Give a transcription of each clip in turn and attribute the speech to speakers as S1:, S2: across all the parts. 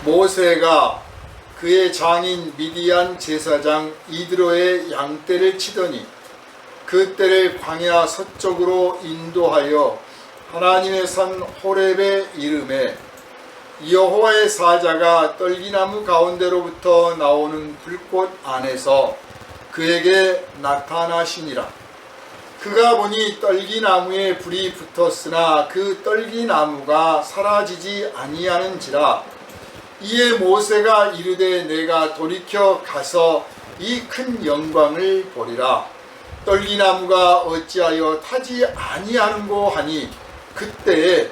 S1: 모세가 그의 장인 미디안 제사장 이드로의 양떼를 치더니 그 떼를 광야 서쪽으로 인도하여 하나님의 산 호렙에 이르매 여호와의 사자가 떨기나무 가운데로부터 나오는 불꽃 안에서 그에게 나타나시니라. 그가 보니 떨기나무에 불이 붙었으나 그 떨기나무가 사라지지 아니하는지라. 이에 모세가 이르되 내가 돌이켜 가서 이 큰 영광을 보리라. 떨기나무가 어찌하여 타지 아니하는고 하니 그때에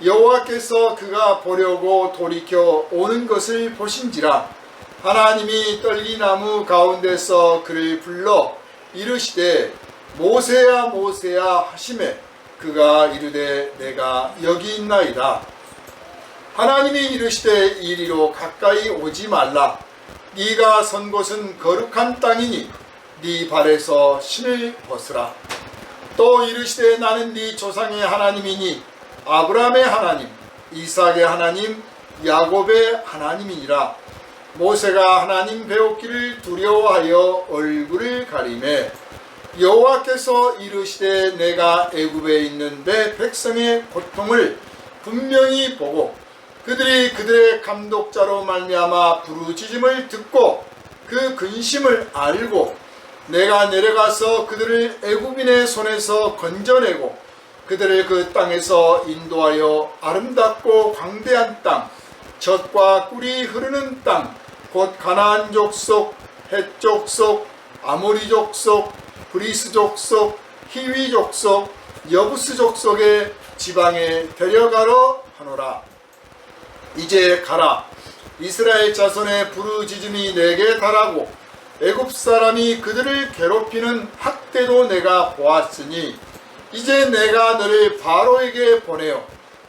S1: 여호와께서 그가 보려고 돌이켜 오는 것을 보신지라. 하나님이 떨기나무 가운데서 그를 불러 이르시되 모세야 모세야 하시매 그가 이르되 내가 여기 있나이다. 하나님이 이르시되 이리로 가까이 오지 말라. 네가 선 곳은 거룩한 땅이니 네 발에서 신을 벗으라. 또 이르시되 나는 네 조상의 하나님이니 아브라함의 하나님, 이삭의 하나님, 야곱의 하나님이니라. 모세가 하나님 배웠기를 두려워하여 얼굴을 가리매 여호와께서 이르시되 내가 애굽에 있는 내 백성의 고통을 분명히 보고 그들이 그들의 감독자로 말미암아 부르짖음을 듣고 그 근심을 알고 내가 내려가서 그들을 애굽인의 손에서 건져내고 그들을 그 땅에서 인도하여 아름답고 광대한 땅, 젖과 꿀이 흐르는 땅, 곧 가나안 족속, 헷 족속, 아모리 족속, 브리스 족속, 히위 족속, 여부스 족속의 지방에 데려가러 하노라. 이제 가라. 이스라엘 자손의 부르짖음이 내게 달하고 애굽 사람이 그들을 괴롭히는 학대도 내가 보았으니 이제 내가 너를 바로에게 보내어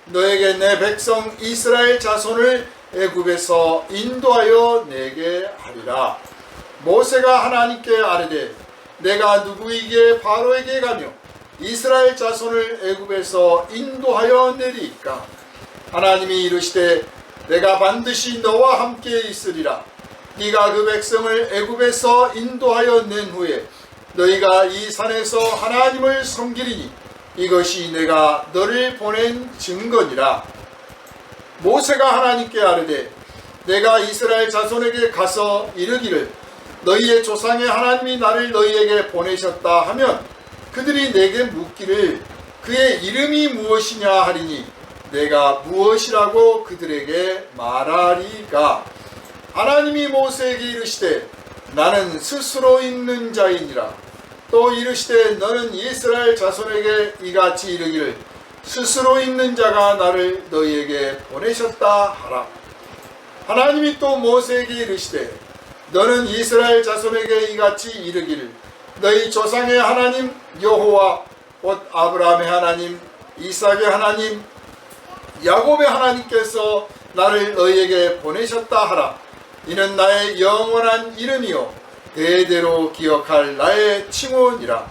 S1: 너에게 내 백성 이스라엘 자손을 애굽에서 인도하여 내게 하리라. 모세가 하나님께 아뢰되 내가 누구에게 바로에게 가며 이스라엘 자손을 애굽에서 인도하여 내리이까. 하나님이 이르시되 내가 반드시 너와 함께 있으리라. 네가 그 백성을 애굽에서 인도하여 낸 후에 너희가 이 산에서 하나님을 섬기리니 이것이 내가 너를 보낸 증거니라. 모세가 하나님께 아뢰되 내가 이스라엘 자손에게 가서 이르기를 너희의 조상의 하나님이 나를 너희에게 보내셨다 하면 그들이 내게 묻기를 그의 이름이 무엇이냐 하리니 내가 무엇이라고 그들에게 말하리까. 하나님이 모세에게 이르시되 나는 스스로 있는 자이니라. 또 이르시되 너는 이스라엘 자손에게 이같이 이르기를 스스로 있는 자가 나를 너희에게 보내셨다 하라. 하나님이 또 모세에게 이르시되 너는 이스라엘 자손에게 이같이 이르기를 너희 조상의 하나님 여호와 곧 아브라함의 하나님, 이삭의 하나님, 야곱의 하나님께서 나를 너희에게 보내셨다 하라. 이는 나의 영원한 이름이요 대대로 기억할 나의 칭호니라.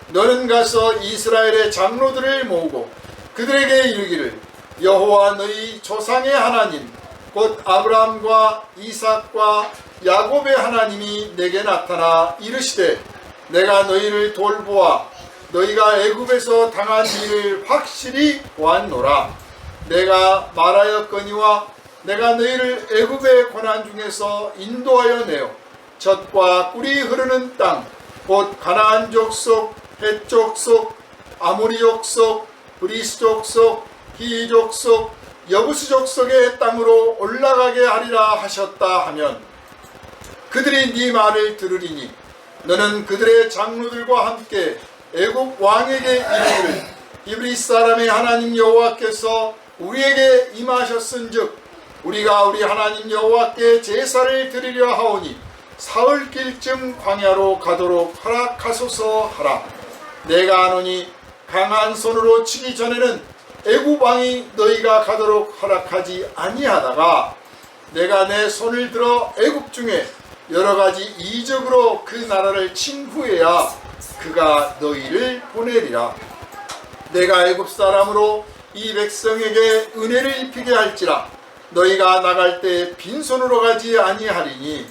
S1: 너는 가서 이스라엘의 장로들을 모으고 그들에게 이르기를 여호와 너희 조상의 하나님 곧 아브라함과 이삭과 야곱의 하나님이 내게 나타나 이르시되 내가 너희를 돌보아 너희가 애굽에서 당한 일을 확실히 보았노라. 내가 말하였거니와 내가 너희를 애굽의 고난 중에서 인도하여 내어 젖과 꿀이 흐르는 땅 곧 가나안 족속, 헷 족속, 아모리 족속, 브리스 족속, 히위 족속, 여부스 족속의 땅으로 올라가게 하리라 하셨다 하면 그들이 네 말을 들으리니 너는 그들의 장로들과 함께 애굽 왕에게 이르기를 이브리 사람의 하나님 여호와께서 우리에게 임하셨은즉 우리가 우리 하나님 여호와께 제사를 드리려 하오니 사흘길쯤 광야로 가도록 허락하소서 하라. 내가 아노니 강한 손으로 치기 전에는 애굽 왕이 너희가 가도록 허락하지 아니하다가 내가 내 손을 들어 애굽 중에 여러 가지 이적으로 그 나라를 친 후에야 그가 너희를 보내리라. 내가 애굽 사람으로 이 백성에게 은혜를 입히게 할지라. 너희가 나갈 때 빈손으로 가지 아니하리니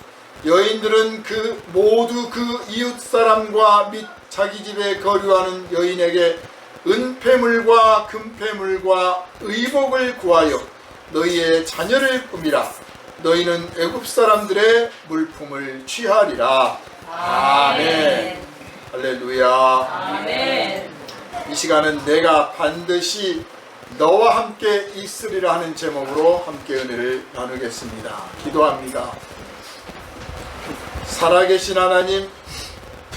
S1: 여인들은 모두 그 이웃 사람과 및 자기 집에 거류하는 여인에게 은폐물과 금폐물과 의복을 구하여 너희의 자녀를 꾸미라. 너희는 애굽 사람들의 물품을 취하리라. 아멘. 할렐루야.
S2: 아멘.
S1: 이 시간은 내가 반드시 너와 함께 있으리라 하는 제목으로 함께 은혜를 나누겠습니다. 기도합니다. 살아계신 하나님,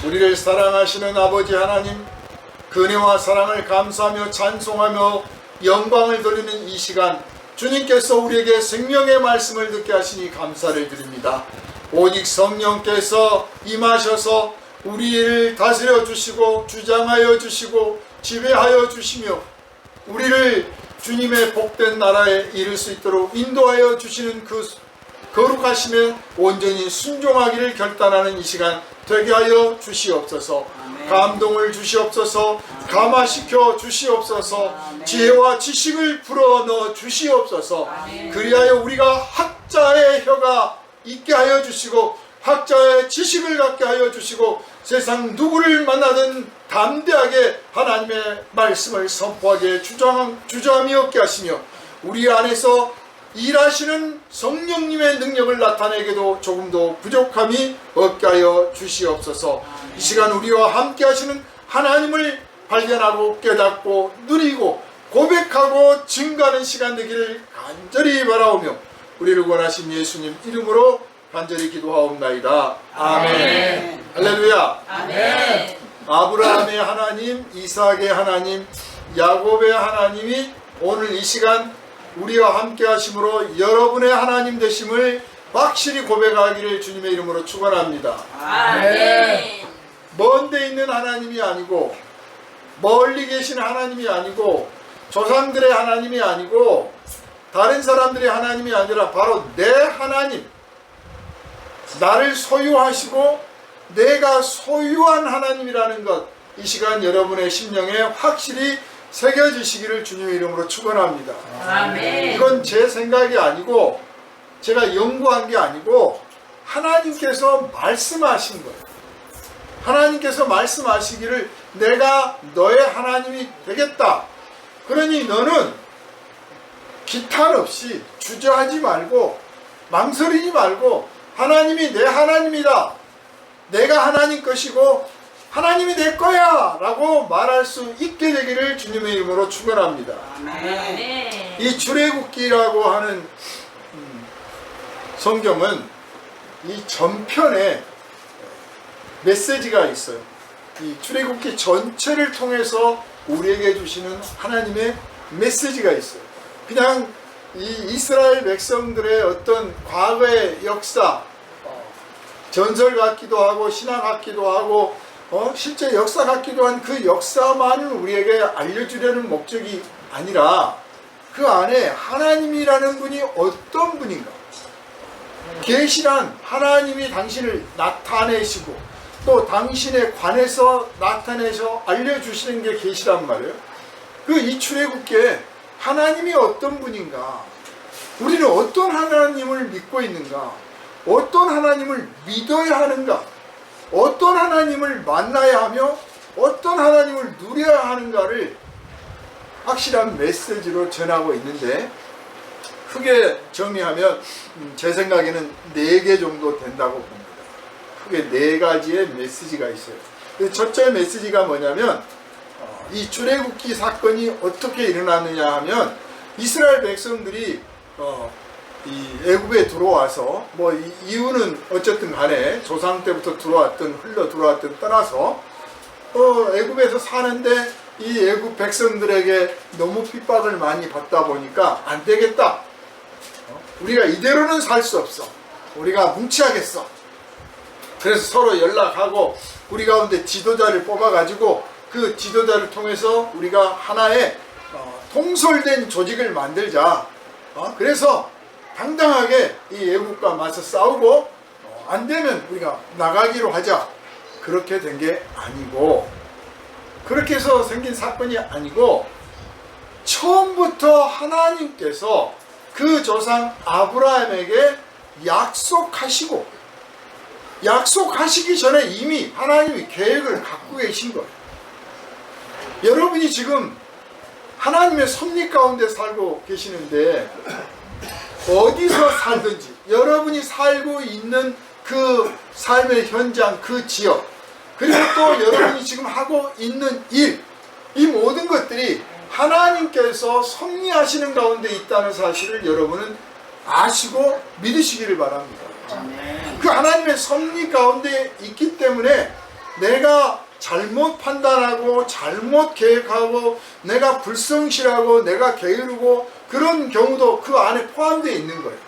S1: 우리를 사랑하시는 아버지 하나님, 그 은혜와 사랑을 감사하며 찬송하며 영광을 돌리는 이 시간, 주님께서 우리에게 생명의 말씀을 듣게 하시니 감사를 드립니다. 오직 성령께서 임하셔서 우리를 다스려 주시고 주장하여 주시고 지배하여 주시며 우리를 주님의 복된 나라에 이를 수 있도록 인도하여 주시는 그 거룩하심에 온전히 순종하기를 결단하는 이 시간 되게 하여 주시옵소서. 감동을 주시옵소서. 감화시켜 주시옵소서. 지혜와 지식을 불어넣어 주시옵소서. 그리하여 우리가 학자의 혀가 있게 하여 주시고 학자의 지식을 갖게 하여 주시고 세상 누구를 만나든 담대하게 하나님의 말씀을 선포하게 주저함이 없게 하시며 우리 안에서 일하시는 성령님의 능력을 나타내게도 조금도 부족함이 없게 하여 주시옵소서. 이 시간 우리와 함께 하시는 하나님을 발견하고 깨닫고 누리고 고백하고 증거하는 시간 되기를 간절히 바라오며 우리를 원하신 예수님 이름으로 간절히 기도하옵나이다. 아멘. 할렐루야.
S2: 아멘.
S1: 아브라함의 하나님, 이삭의 하나님, 야곱의 하나님이 오늘 이 시간 우리와 함께 하심으로 여러분의 하나님 되심을 확실히 고백하기를 주님의 이름으로 축원합니다.
S2: 아멘.
S1: 먼 데 있는 하나님이 아니고 멀리 계신 하나님이 아니고 조상들의 하나님이 아니고 다른 사람들의 하나님이 아니라 바로 내 하나님, 나를 소유하시고 내가 소유한 하나님이라는 것, 이 시간 여러분의 심령에 확실히 새겨지시기를 주님의 이름으로 축원합니다.
S2: 아멘.
S1: 이건 제 생각이 아니고 제가 연구한 게 아니고 하나님께서 말씀하신 거예요. 하나님께서 말씀하시기를 내가 너의 하나님이 되겠다. 그러니 너는 기탄 없이 주저하지 말고 망설이지 말고 하나님이 내 하나님이다. 내가 하나님 것이고 하나님이 내 거야 라고 말할 수 있게 되기를 주님의 이름으로 축원합니다.
S2: 아멘.
S1: 이 출애굽기라고 하는 성경은 이 전편에 메시지가 있어요. 이 출애굽기 전체를 통해서 우리에게 주시는 하나님의 메시지가 있어요. 그냥 이 이스라엘 백성들의 어떤 과거의 역사, 전설 같기도 하고 신화 같기도 하고 실제 역사 같기도 한 그 역사만을 우리에게 알려주려는 목적이 아니라 그 안에 하나님이라는 분이 어떤 분인가, 계시란 하나님이 당신을 나타내시고 또 당신에 관해서 나타내서 알려주시는 게 계시란 말이에요. 그 이 출애굽기에 하나님이 어떤 분인가, 우리는 어떤 하나님을 믿고 있는가, 어떤 하나님을 믿어야 하는가, 어떤 하나님을 만나야 하며 어떤 하나님을 누려야 하는가를 확실한 메시지로 전하고 있는데, 크게 정리하면 제 생각에는 4개 정도 된다고 봅니다. 크게 4가지의 메시지가 있어요. 첫째 메시지가 뭐냐면 이 출애굽기 사건이 어떻게 일어났느냐 하면 이스라엘 백성들이 이 애굽에 들어와서 뭐 이유는 어쨌든 간에 조상 때부터 흘러 들어왔든 떠나서 애굽에서 사는데 이 애굽 백성들에게 너무 핍박을 많이 받다 보니까 안 되겠다. 우리가 이대로는 살 수 없어. 우리가 뭉치하겠어. 그래서 서로 연락하고 우리 가운데 지도자를 뽑아가지고 그 지도자를 통해서 우리가 하나의 통솔된 조직을 만들자. 그래서 당당하게 이 애국과 맞서 싸우고 안 되면 우리가 나가기로 하자. 그렇게 된 게 아니고, 그렇게 해서 생긴 사건이 아니고 처음부터 하나님께서 그 조상 아브라함에게 약속하시기 전에 이미 하나님이 계획을 갖고 계신 거예요. 여러분이 지금 하나님의 섭리 가운데 살고 계시는데 어디서 살든지 여러분이 살고 있는 그 삶의 현장, 그 지역, 그리고 또 여러분이 지금 하고 있는 일, 이 모든 것들이 하나님께서 섭리하시는 가운데 있다는 사실을 여러분은 아시고 믿으시기를 바랍니다. 그 하나님의 섭리 가운데 있기 때문에 내가 잘못 판단하고 잘못 계획하고 내가 불성실하고 내가 게으르고 그런 경우도 그 안에 포함되어 있는 거예요.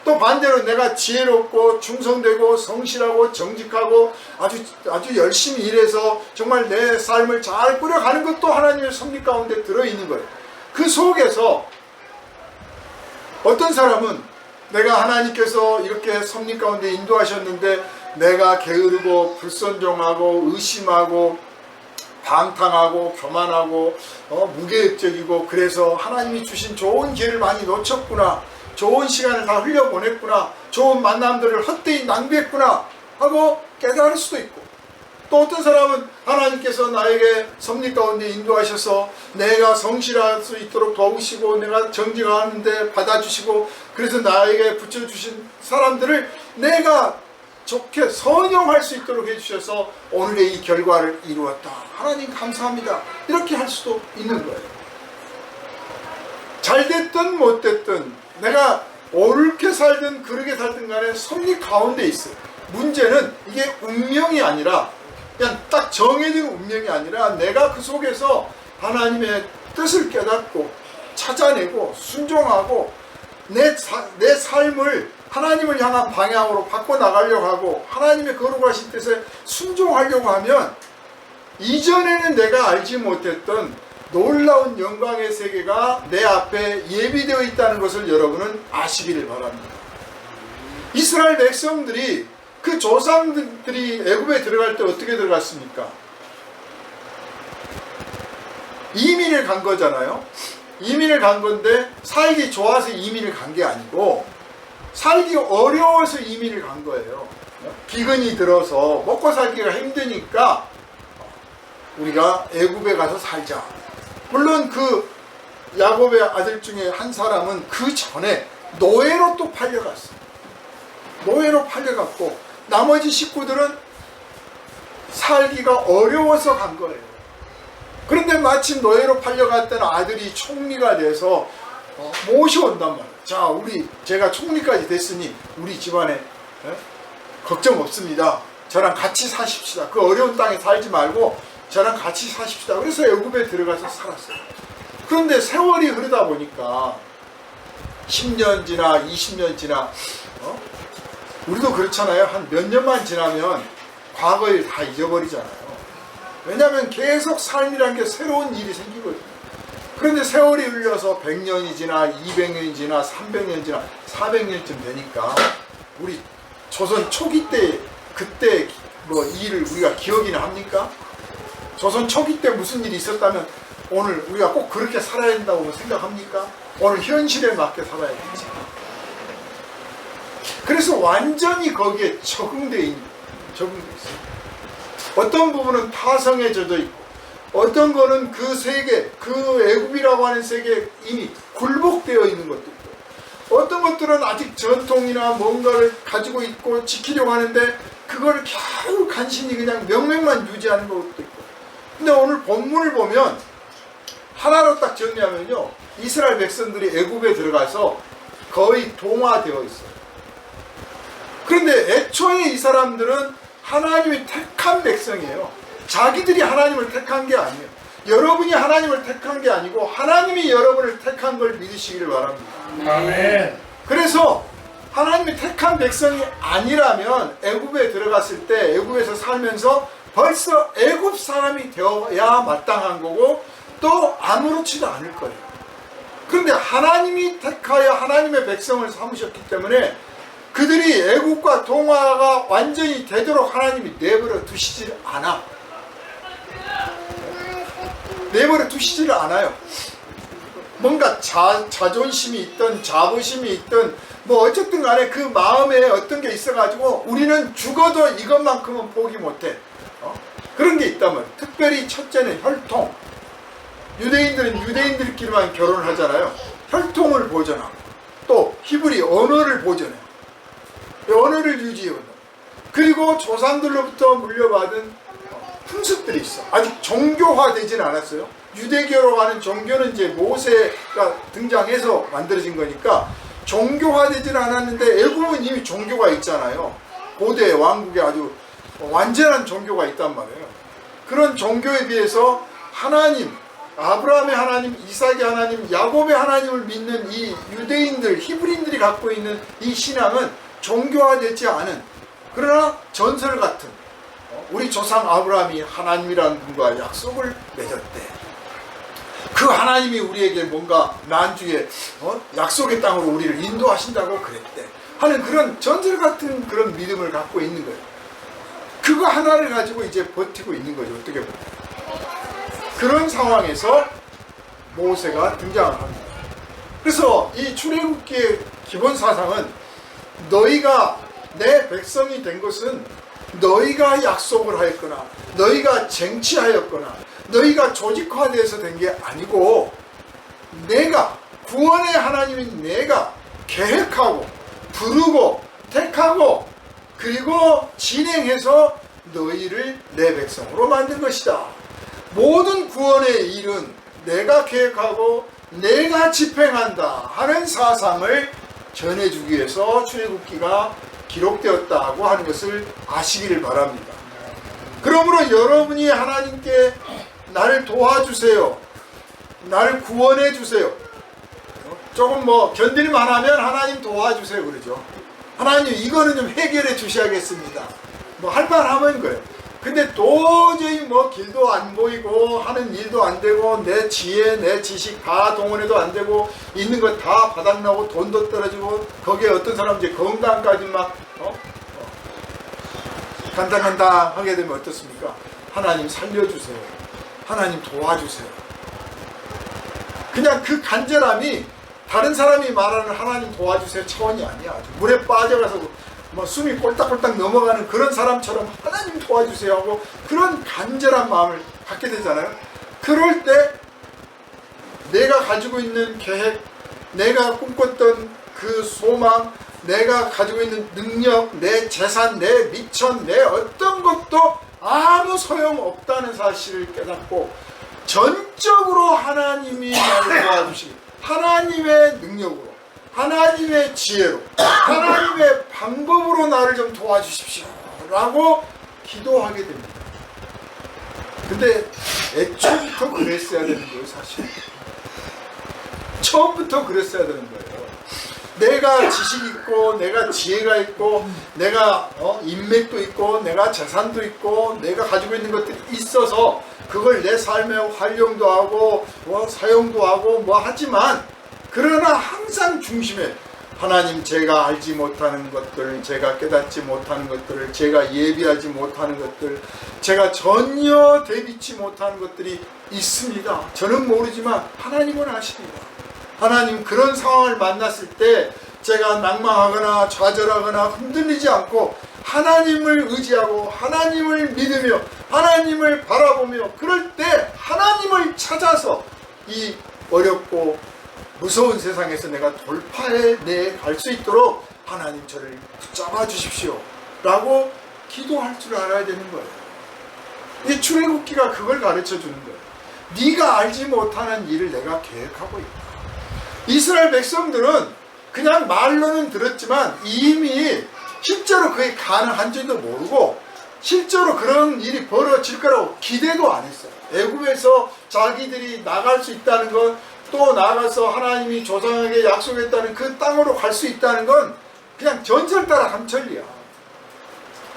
S1: 또 반대로 내가 지혜롭고 충성되고 성실하고 정직하고 아주 열심히 일해서 정말 내 삶을 잘 꾸려가는 것도 하나님의 섭리 가운데 들어있는 거예요. 그 속에서 어떤 사람은 내가 하나님께서 이렇게 섭리 가운데 인도하셨는데 내가 게으르고 불순종하고 의심하고 방탕하고 교만하고 무계획적이고 그래서 하나님이 주신 좋은 기회를 많이 놓쳤구나, 좋은 시간을 다 흘려보냈구나, 좋은 만남들을 헛되이 낭비했구나 하고 깨달을 수도 있고, 또 어떤 사람은 하나님께서 나에게 섭리 가운데 인도하셔서 내가 성실할 수 있도록 도우시고 내가 정직하는데 받아주시고 그래서 나에게 붙여주신 사람들을 내가 좋게 선용할 수 있도록 해주셔서 오늘의 이 결과를 이루었다, 하나님 감사합니다, 이렇게 할 수도 있는 거예요. 잘됐든 못됐든 내가 옳게 살든 그르게 살든 간에 섭리 가운데 있어요. 문제는 이게 운명이 아니라 그냥 딱 정해진 운명이 아니라 내가 그 속에서 하나님의 뜻을 깨닫고 찾아내고 순종하고 내 삶을 하나님을 향한 방향으로 바꿔나가려고 하고 하나님의 거룩하신 뜻에 순종하려고 하면 이전에는 내가 알지 못했던 놀라운 영광의 세계가 내 앞에 예비되어 있다는 것을 여러분은 아시기를 바랍니다. 이스라엘 백성들이 그 조상들이 애굽에 들어갈 때 어떻게 들어갔습니까? 이민을 간 거잖아요. 이민을 간 건데 살기 좋아서 이민을 간 게 아니고 살기 어려워서 이민을 간 거예요. 기근이 들어서 먹고 살기가 힘드니까 우리가 애굽에 가서 살자. 물론 그 야곱의 아들 중에 한 사람은 그 전에 노예로 또 팔려갔어요. 노예로 팔려갔고 나머지 식구들은 살기가 어려워서 간 거예요. 그런데 마침 노예로 팔려갔던 아들이 총리가 돼서 모셔온단 말이에요. 자, 제가 총리까지 됐으니 우리 집안에 걱정 없습니다. 저랑 같이 사십시다. 그 어려운 땅에 살지 말고 저랑 같이 사십시다. 그래서 애굽에 들어가서 살았어요. 그런데 세월이 흐르다 보니까 10년 지나 20년 지나 우리도 그렇잖아요. 한 몇 년만 지나면 과거를 다 잊어버리잖아요. 왜냐하면 계속 삶이라는 게 새로운 일이 생기거든요. 그런데 세월이 흘려서 100년이 지나 200년이 지나 300년 지나 400년쯤 되니까 우리 조선 초기 때 그때 뭐 일을 우리가 기억이나 합니까? 조선 초기 때 무슨 일이 있었다면 오늘 우리가 꼭 그렇게 살아야 된다고 생각합니까? 오늘 현실에 맞게 살아야겠지. 그래서 완전히 거기에 적응돼 있어요. 어떤 부분은 타성에 젖어 있고 어떤 거는 그 세계, 그 애굽이라고 하는 세계에 이미 굴복되어 있는 것도 있고 어떤 것들은 아직 전통이나 뭔가를 가지고 있고 지키려고 하는데 그걸 겨우 간신히 그냥 명맥만 유지하는 것도 있고. 근데 오늘 본문을 보면 하나로 딱 정리하면요, 이스라엘 백성들이 애굽에 들어가서 거의 동화되어 있어요. 그런데 애초에 이 사람들은 하나님이 택한 백성이에요. 자기들이 하나님을 택한 게 아니에요. 여러분이 하나님을 택한 게 아니고 하나님이 여러분을 택한 걸 믿으시기를 바랍니다.
S3: 아멘.
S1: 그래서 하나님이 택한 백성이 아니라면 애굽에 들어갔을 때 애굽에서 살면서 벌써 애굽 사람이 되어야 마땅한 거고 또 아무렇지도 않을 거예요. 그런데 하나님이 택하여 하나님의 백성을 삼으셨기 때문에 그들이 애국과 동화가 완전히 되도록 하나님이 내버려 두시질 않아요. 뭔가 자존심이 있든 자부심이 있든 뭐 어쨌든 간에 그 마음에 어떤 게 있어가지고 우리는 죽어도 이것만큼은 포기 못해. 그런 게 있다면 특별히 첫째는 혈통. 유대인들은 유대인들끼리만 결혼을 하잖아요. 혈통을 보존하고 또 히브리 언어를 보존해. 언어를 유지해. 그리고 조상들로부터 물려받은 풍습들이 있어. 아직 종교화되지는 않았어요. 유대교로 가는 종교는 이제 모세가 등장해서 만들어진 거니까 종교화되지는 않았는데 애굽은 이미 종교가 있잖아요. 고대 왕국에 아주 완전한 종교가 있단 말이에요. 그런 종교에 비해서 하나님, 아브라함의 하나님, 이삭의 하나님, 야곱의 하나님을 믿는 이 유대인들, 히브리인들이 갖고 있는 이 신앙은 종교화되지 않은, 그러나 전설 같은, 우리 조상 아브라함이 하나님이라는 분과 약속을 맺었대. 그 하나님이 우리에게 뭔가 난주에 약속의 땅으로 우리를 인도하신다고 그랬대 하는 그런 전설 같은 그런 믿음을 갖고 있는 거예요. 그거 하나를 가지고 이제 버티고 있는 거죠. 어떻게 보면 그런 상황에서 모세가 등장을 합니다. 그래서 이 출애굽기의 기본 사상은 너희가 내 백성이 된 것은 너희가 약속을 하였거나 너희가 쟁취하였거나 너희가 조직화돼서 된 게 아니고 내가 구원의 하나님인 내가 계획하고 부르고 택하고 그리고 진행해서 너희를 내 백성으로 만든 것이다. 모든 구원의 일은 내가 계획하고 내가 집행한다 하는 사상을 전해주기 위해서 출애굽기가 기록되었다고 하는 것을 아시기를 바랍니다. 그러므로 여러분이 하나님께 나를 도와주세요, 나를 구원해 주세요, 조금 뭐 견딜만 하면 하나님 도와주세요 그러죠. 하나님 이거는 좀 해결해 주셔야겠습니다. 뭐 할만하면 거예요. 근데 도저히 뭐 길도 안 보이고 하는 일도 안 되고 내 지혜 내 지식 다 동원해도 안 되고 있는 거 다 바닥나고 돈도 떨어지고 거기에 어떤 사람 이제 건강까지 막 간당간당 하게 되면 어떻습니까? 하나님 살려주세요, 하나님 도와주세요. 그냥 그 간절함이 다른 사람이 말하는 하나님 도와주세요 차원이 아니야. 물에 빠져가서 뭐 숨이 꼴딱꼴딱 넘어가는 그런 사람처럼 하나님 도와주세요 하고 그런 간절한 마음을 갖게 되잖아요. 그럴 때 내가 가지고 있는 계획, 내가 꿈꿨던 그 소망, 내가 가지고 있는 능력, 내 재산, 내 미천, 내 어떤 것도 아무 소용없다는 사실을 깨닫고 전적으로 하나님이 나를 도와주시고 하나님의 능력으로, 하나님의 지혜로, 하나님의 방법으로 나를 좀 도와주십시오 라고 기도하게 됩니다. 근데 애초부터 그랬어야 되는 거예요. 사실 처음부터 그랬어야 되는 거예요. 내가 지식이 있고 내가 지혜가 있고 내가 인맥도 있고 내가 재산도 있고 내가 가지고 있는 것들이 있어서 그걸 내 삶에 활용도 하고 사용도 하고 뭐 하지만 그러나 항상 중심에 하나님 제가 알지 못하는 것들, 제가 깨닫지 못하는 것들을, 제가 예비하지 못하는 것들, 제가 전혀 대비치 못하는 것들이 있습니다. 저는 모르지만 하나님은 아십니다. 하나님 그런 상황을 만났을 때 제가 낭망하거나 좌절하거나 흔들리지 않고 하나님을 의지하고 하나님을 믿으며 하나님을 바라보며 그럴 때 하나님을 찾아서 이 어렵고 무서운 세상에서 내가 돌파해 갈 수 있도록 하나님 저를 붙잡아 주십시오 라고 기도할 줄 알아야 되는 거예요. 이 출애굽기가 그걸 가르쳐 주는 거예요. 네가 알지 못하는 일을 내가 계획하고 있다. 이스라엘 백성들은 그냥 말로는 들었지만 이미 실제로 그게 가능한지도 모르고 실제로 그런 일이 벌어질 거라고 기대도 안 했어요. 애굽에서 자기들이 나갈 수 있다는 건, 또 나가서 하나님이 조상에게 약속했다는 그 땅으로 갈 수 있다는 건 그냥 전설 따라 함천리야.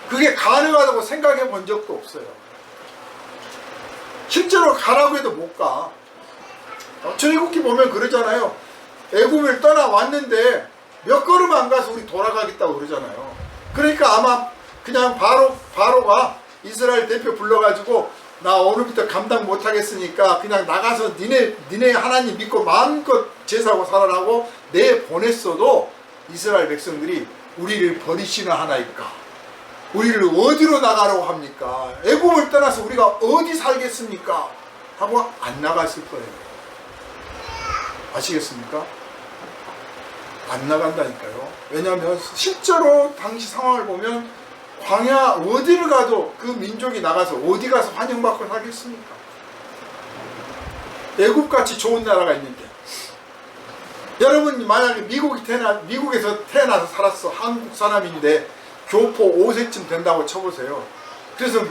S1: 그게 가능하다고 생각해 본 적도 없어요. 실제로 가라고 해도 못 가. 출애굽기 보면 그러잖아요. 애굽을 떠나왔는데 몇 걸음 안 가서 우리 돌아가겠다고 그러잖아요. 그러니까 아마 그냥 바로가 이스라엘 대표 불러가지고 나 오늘부터 감당 못하겠으니까 그냥 나가서 니네 하나님 믿고 마음껏 제사하고 살아라고 내보냈어도 이스라엘 백성들이 우리를 버리시는 하나일까? 우리를 어디로 나가라고 합니까? 애굽을 떠나서 우리가 어디 살겠습니까? 하고 안 나갔을 거예요. 아시겠습니까? 안 나간다니까요. 왜냐하면 실제로 당시 상황을 보면 광야 어디를 가도 그 민족이 나가서 어디 가서 환영받고 살겠습니까? 애굽같이 좋은 나라가 있는데, 여러분 만약에 미국에서 태어나서 살았어. 한국 사람인데 교포 5세쯤 된다고 쳐보세요. 그래서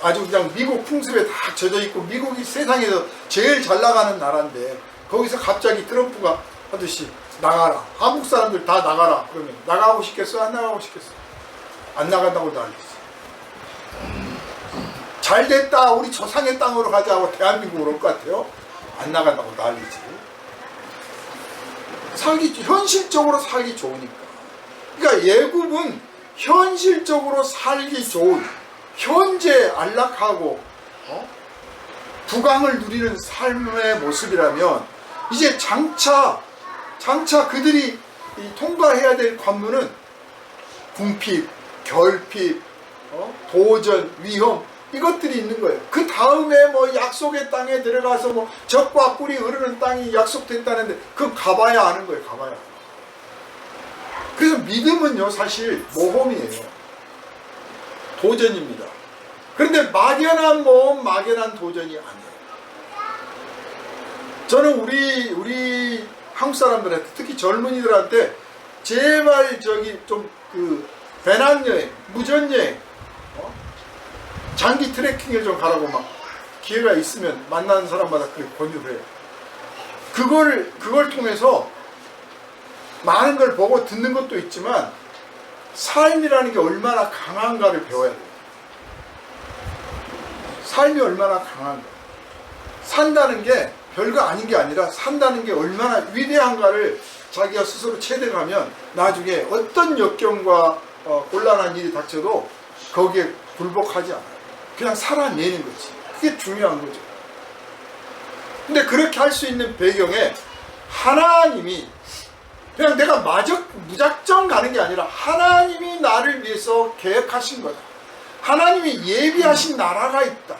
S1: 아주 그냥 미국 풍습에 다 젖어있고 미국이 세상에서 제일 잘 나가는 나라인데 거기서 갑자기 트럼프가 하듯이 나가라, 한국 사람들 다 나가라 그러면 나가고 싶겠어? 안 나가고 싶겠어? 안 나간다고 난리지. 잘됐다, 우리 조상의 땅으로 가자고 대한민국으로 올 것 같아요? 안 나간다고 난리지. 현실적으로 살기 좋으니까. 그러니까 예굽은 현실적으로 살기 좋은, 현재 안락하고 부강을 누리는 삶의 모습이라면, 이제 장차 그들이 통과해야 될 관문은 궁핍, 결핍, 도전, 위험, 이것들이 있는 거예요. 그 다음에 뭐 약속의 땅에 들어가서 뭐 젖과 꿀이 흐르는 땅이 약속됐다는데 그거 가봐야 아는 거예요. 가봐야. 그래서 믿음은요 사실 모험이에요. 도전입니다. 그런데 막연한 모험, 막연한 도전이 아니에요. 저는 우리 한국 사람들한테, 특히 젊은이들한테 제발 좀 배낭여행, 무전여행, 장기 트레킹을 좀 가라고 막 기회가 있으면 만나는 사람마다 그렇게 권유를 해요. 그걸 통해서 많은 걸 보고 듣는 것도 있지만 삶이라는 게 얼마나 강한가를 배워야 돼요. 삶이 얼마나 강한가. 산다는 게 별거 아닌 게 아니라 산다는 게 얼마나 위대한가를 자기가 스스로 체득하면 나중에 어떤 역경과 곤란한 일이 닥쳐도 거기에 굴복하지 않아요. 그냥 살아내는 거지. 그게 중요한 거죠. 근데 그렇게 할 수 있는 배경에 하나님이 그냥 내가 무작정 가는 게 아니라 하나님이 나를 위해서 계획하신 거다. 하나님이 예비하신 나라가 있다.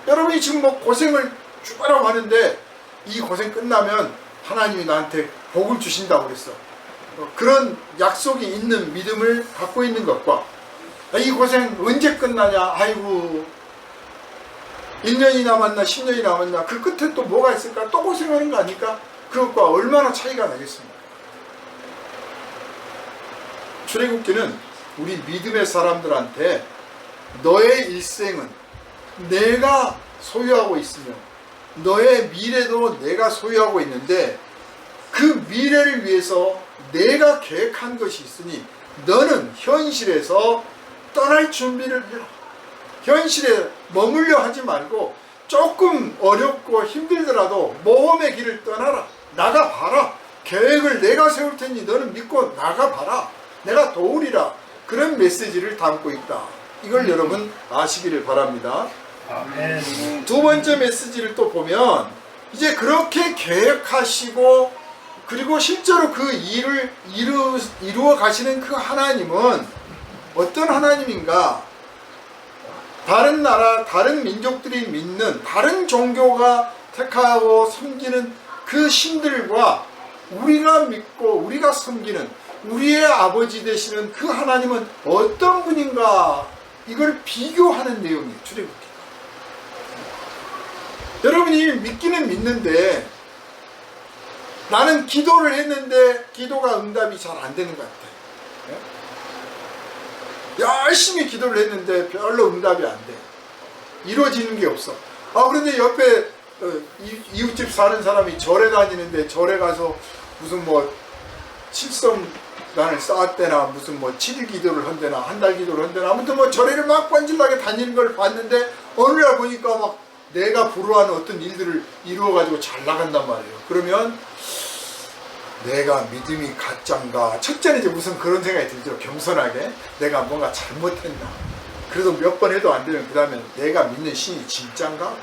S1: 여러분이 지금 뭐 고생을 죽으라고 하는데 이 고생 끝나면 하나님이 나한테 복을 주신다고 그랬어. 그런 약속이 있는 믿음을 갖고 있는 것과 이 고생 언제 끝나냐, 아이고 1년이 남았나 10년이 남았나, 그 끝에 또 뭐가 있을까, 또 고생하는 거 아닐까, 그것과 얼마나 차이가 나겠습니까? 출애굽기는 우리 믿음의 사람들한테 너의 일생은 내가 소유하고 있으며 너의 미래도 내가 소유하고 있는데 그 미래를 위해서 내가 계획한 것이 있으니 너는 현실에서 떠날 준비를 해라. 현실에 머물려 하지 말고 조금 어렵고 힘들더라도 모험의 길을 떠나라. 나가봐라. 계획을 내가 세울 테니 너는 믿고 나가봐라. 내가 도우리라. 그런 메시지를 담고 있다. 이걸 여러분 아시기를 바랍니다.
S3: 아멘.
S1: 두 번째 메시지를 또 보면 이제 그렇게 계획하시고 그리고 실제로 그 일을 이루어 가시는 그 하나님은 어떤 하나님인가? 다른 나라, 다른 민족들이 믿는, 다른 종교가 택하고 섬기는 그 신들과 우리가 믿고 우리가 섬기는 우리의 아버지 되시는 그 하나님은 어떤 분인가? 이걸 비교하는 내용이에요. 출애굽기. 여러분이 믿기는 믿는데 나는 기도를 했는데 기도가 응답이 잘 안 되는 것 같아. 열심히 기도를 했는데 별로 응답이 안 돼. 이루어지는 게 없어. 그런데 옆에 이웃집 사는 사람이 절에 다니는데 절에 가서 무슨 뭐 칠성단을 쌓았대나 무슨 뭐 7일 기도를 한대나 한 달 기도를 한대나 아무튼 뭐 절에를 막 관질나게 다니는 걸 봤는데 어느 날 보니까 막 내가 불우하는 어떤 일들을 이루어가지고 잘 나간단 말이에요. 그러면 내가 믿음이 가짠가? 첫째는 이제 무슨 그런 생각이 들죠. 겸손하게 내가 뭔가 잘못했나? 그래도 몇 번 해도 안 되면 그 다음에 내가 믿는 신이 진짠가?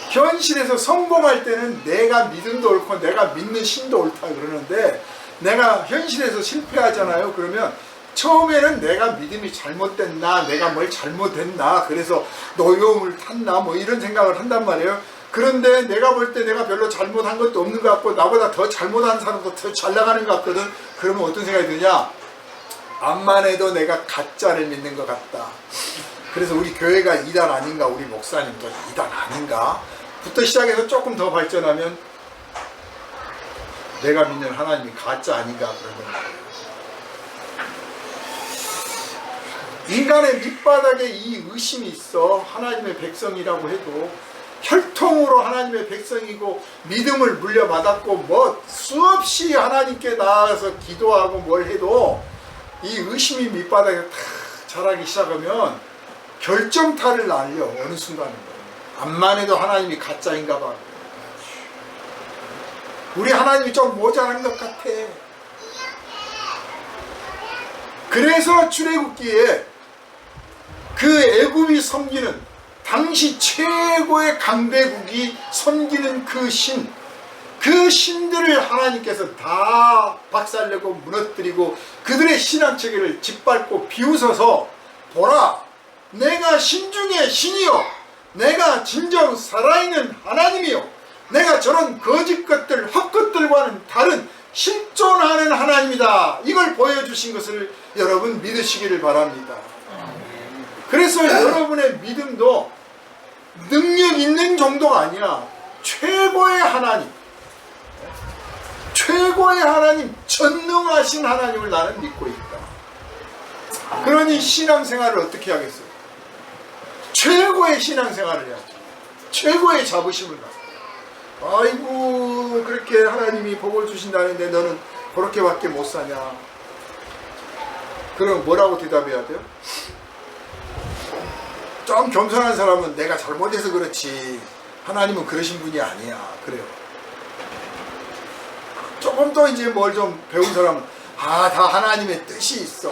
S1: 현실에서 성공할 때는 내가 믿음도 옳고 내가 믿는 신도 옳다 그러는데, 내가 현실에서 실패하잖아요. 그러면 처음에는 내가 믿음이 잘못됐나, 내가 뭘 잘못했나, 그래서 노여움을 탔나, 뭐 이런 생각을 한단 말이에요. 그런데 내가 볼 때 내가 별로 잘못한 것도 없는 것 같고 나보다 더 잘못한 사람도 더 잘 나가는 것 같거든. 그러면 어떤 생각이 드냐? 암만 해도 내가 가짜를 믿는 것 같다. 그래서 우리 교회가 이단 아닌가, 우리 목사님도 이단 아닌가 부터 시작해서 조금 더 발전하면 내가 믿는 하나님이 가짜 아닌가 그런 거예요. 인간의 밑바닥에 이 의심이 있어. 하나님의 백성이라고 해도 혈통으로 하나님의 백성이고 믿음을 물려받았고 뭐 수없이 하나님께 나아가서 기도하고 뭘 해도 이 의심이 밑바닥에 탁 자라기 시작하면 결정타를 날려. 어느 순간인 거예요. 암만 해도 하나님이 가짜인가 봐. 우리 하나님이 좀 모자란 것 같아. 그래서 출애굽기에 그 애굽이 섬기는, 당시 최고의 강대국이 섬기는 그 신, 그 신들을 하나님께서 다 박살내고 무너뜨리고 그들의 신앙체계를 짓밟고 비웃어서, 보라, 내가 신 중에 신이요, 내가 진정 살아있는 하나님이요, 내가 저런 거짓 것들, 헛것들과는 다른 실존하는 하나님이다, 이걸 보여주신 것을 여러분 믿으시기를 바랍니다. 그래서 여러분의 믿음도 능력 있는 정도가 아니야. 최고의 하나님, 최고의 하나님, 전능하신 하나님을 나는 믿고 있다. 그러니 신앙생활을 어떻게 하겠어요? 최고의 신앙생활을 해야죠. 최고의 자부심을 가지고. 아이고, 그렇게 하나님이 복을 주신다는데 너는 그렇게밖에 못 사냐? 그럼 뭐라고 대답해야 돼요? 좀 겸손한 사람은 내가 잘못해서 그렇지 하나님은 그러신 분이 아니야. 그래요. 조금 더 이제 뭘 좀 배운 사람은 다 하나님의 뜻이 있어.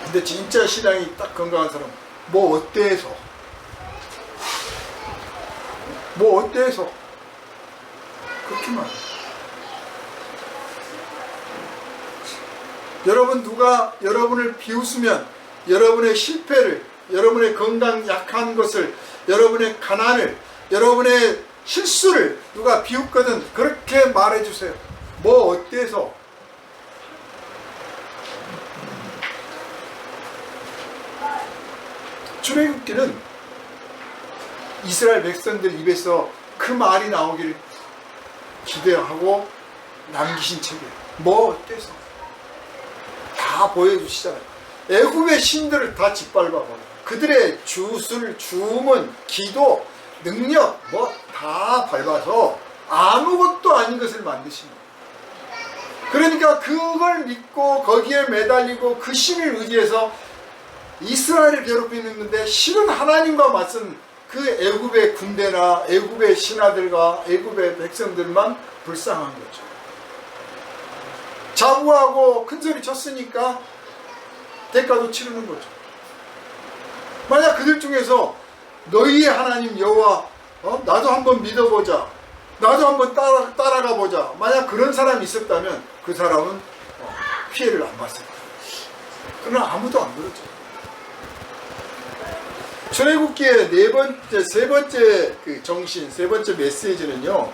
S1: 근데 진짜 신앙이 딱 건강한 사람은 뭐 어때서? 뭐 어때서? 그렇게만. 여러분, 누가 여러분을 비웃으면 여러분의 실패를, 여러분의 건강 약한 것을, 여러분의 가난을, 여러분의 실수를 누가 비웃거든 그렇게 말해주세요. 뭐 어때서? 출애굽기는 이스라엘 백성들 입에서 그 말이 나오기를 기대하고 남기신 책이에요. 뭐 어때서? 다 보여주시잖아요. 애굽의 신들을 다 짓밟아버려요. 그들의 주술, 주문, 기도, 능력 뭐 다 밟아서 아무것도 아닌 것을 만드십니다. 그러니까 그걸 믿고 거기에 매달리고 그 신을 의지해서 이스라엘을 괴롭히는데 실은 하나님과 맞선 그 애굽의 군대나 애굽의 신하들과 애굽의 백성들만 불쌍한 거죠. 자부하고 큰소리 쳤으니까 대가도 치르는 거죠. 만약 그들 중에서 너희의 하나님 여호와, 나도 한번 믿어보자, 나도 한번 따라가 보자, 만약 그런 사람이 있었다면 그 사람은 피해를 안 봤을 거예요. 그러나 아무도 안 그러죠. 출애굽기의 세 번째 그 정신, 세 번째 메시지는요,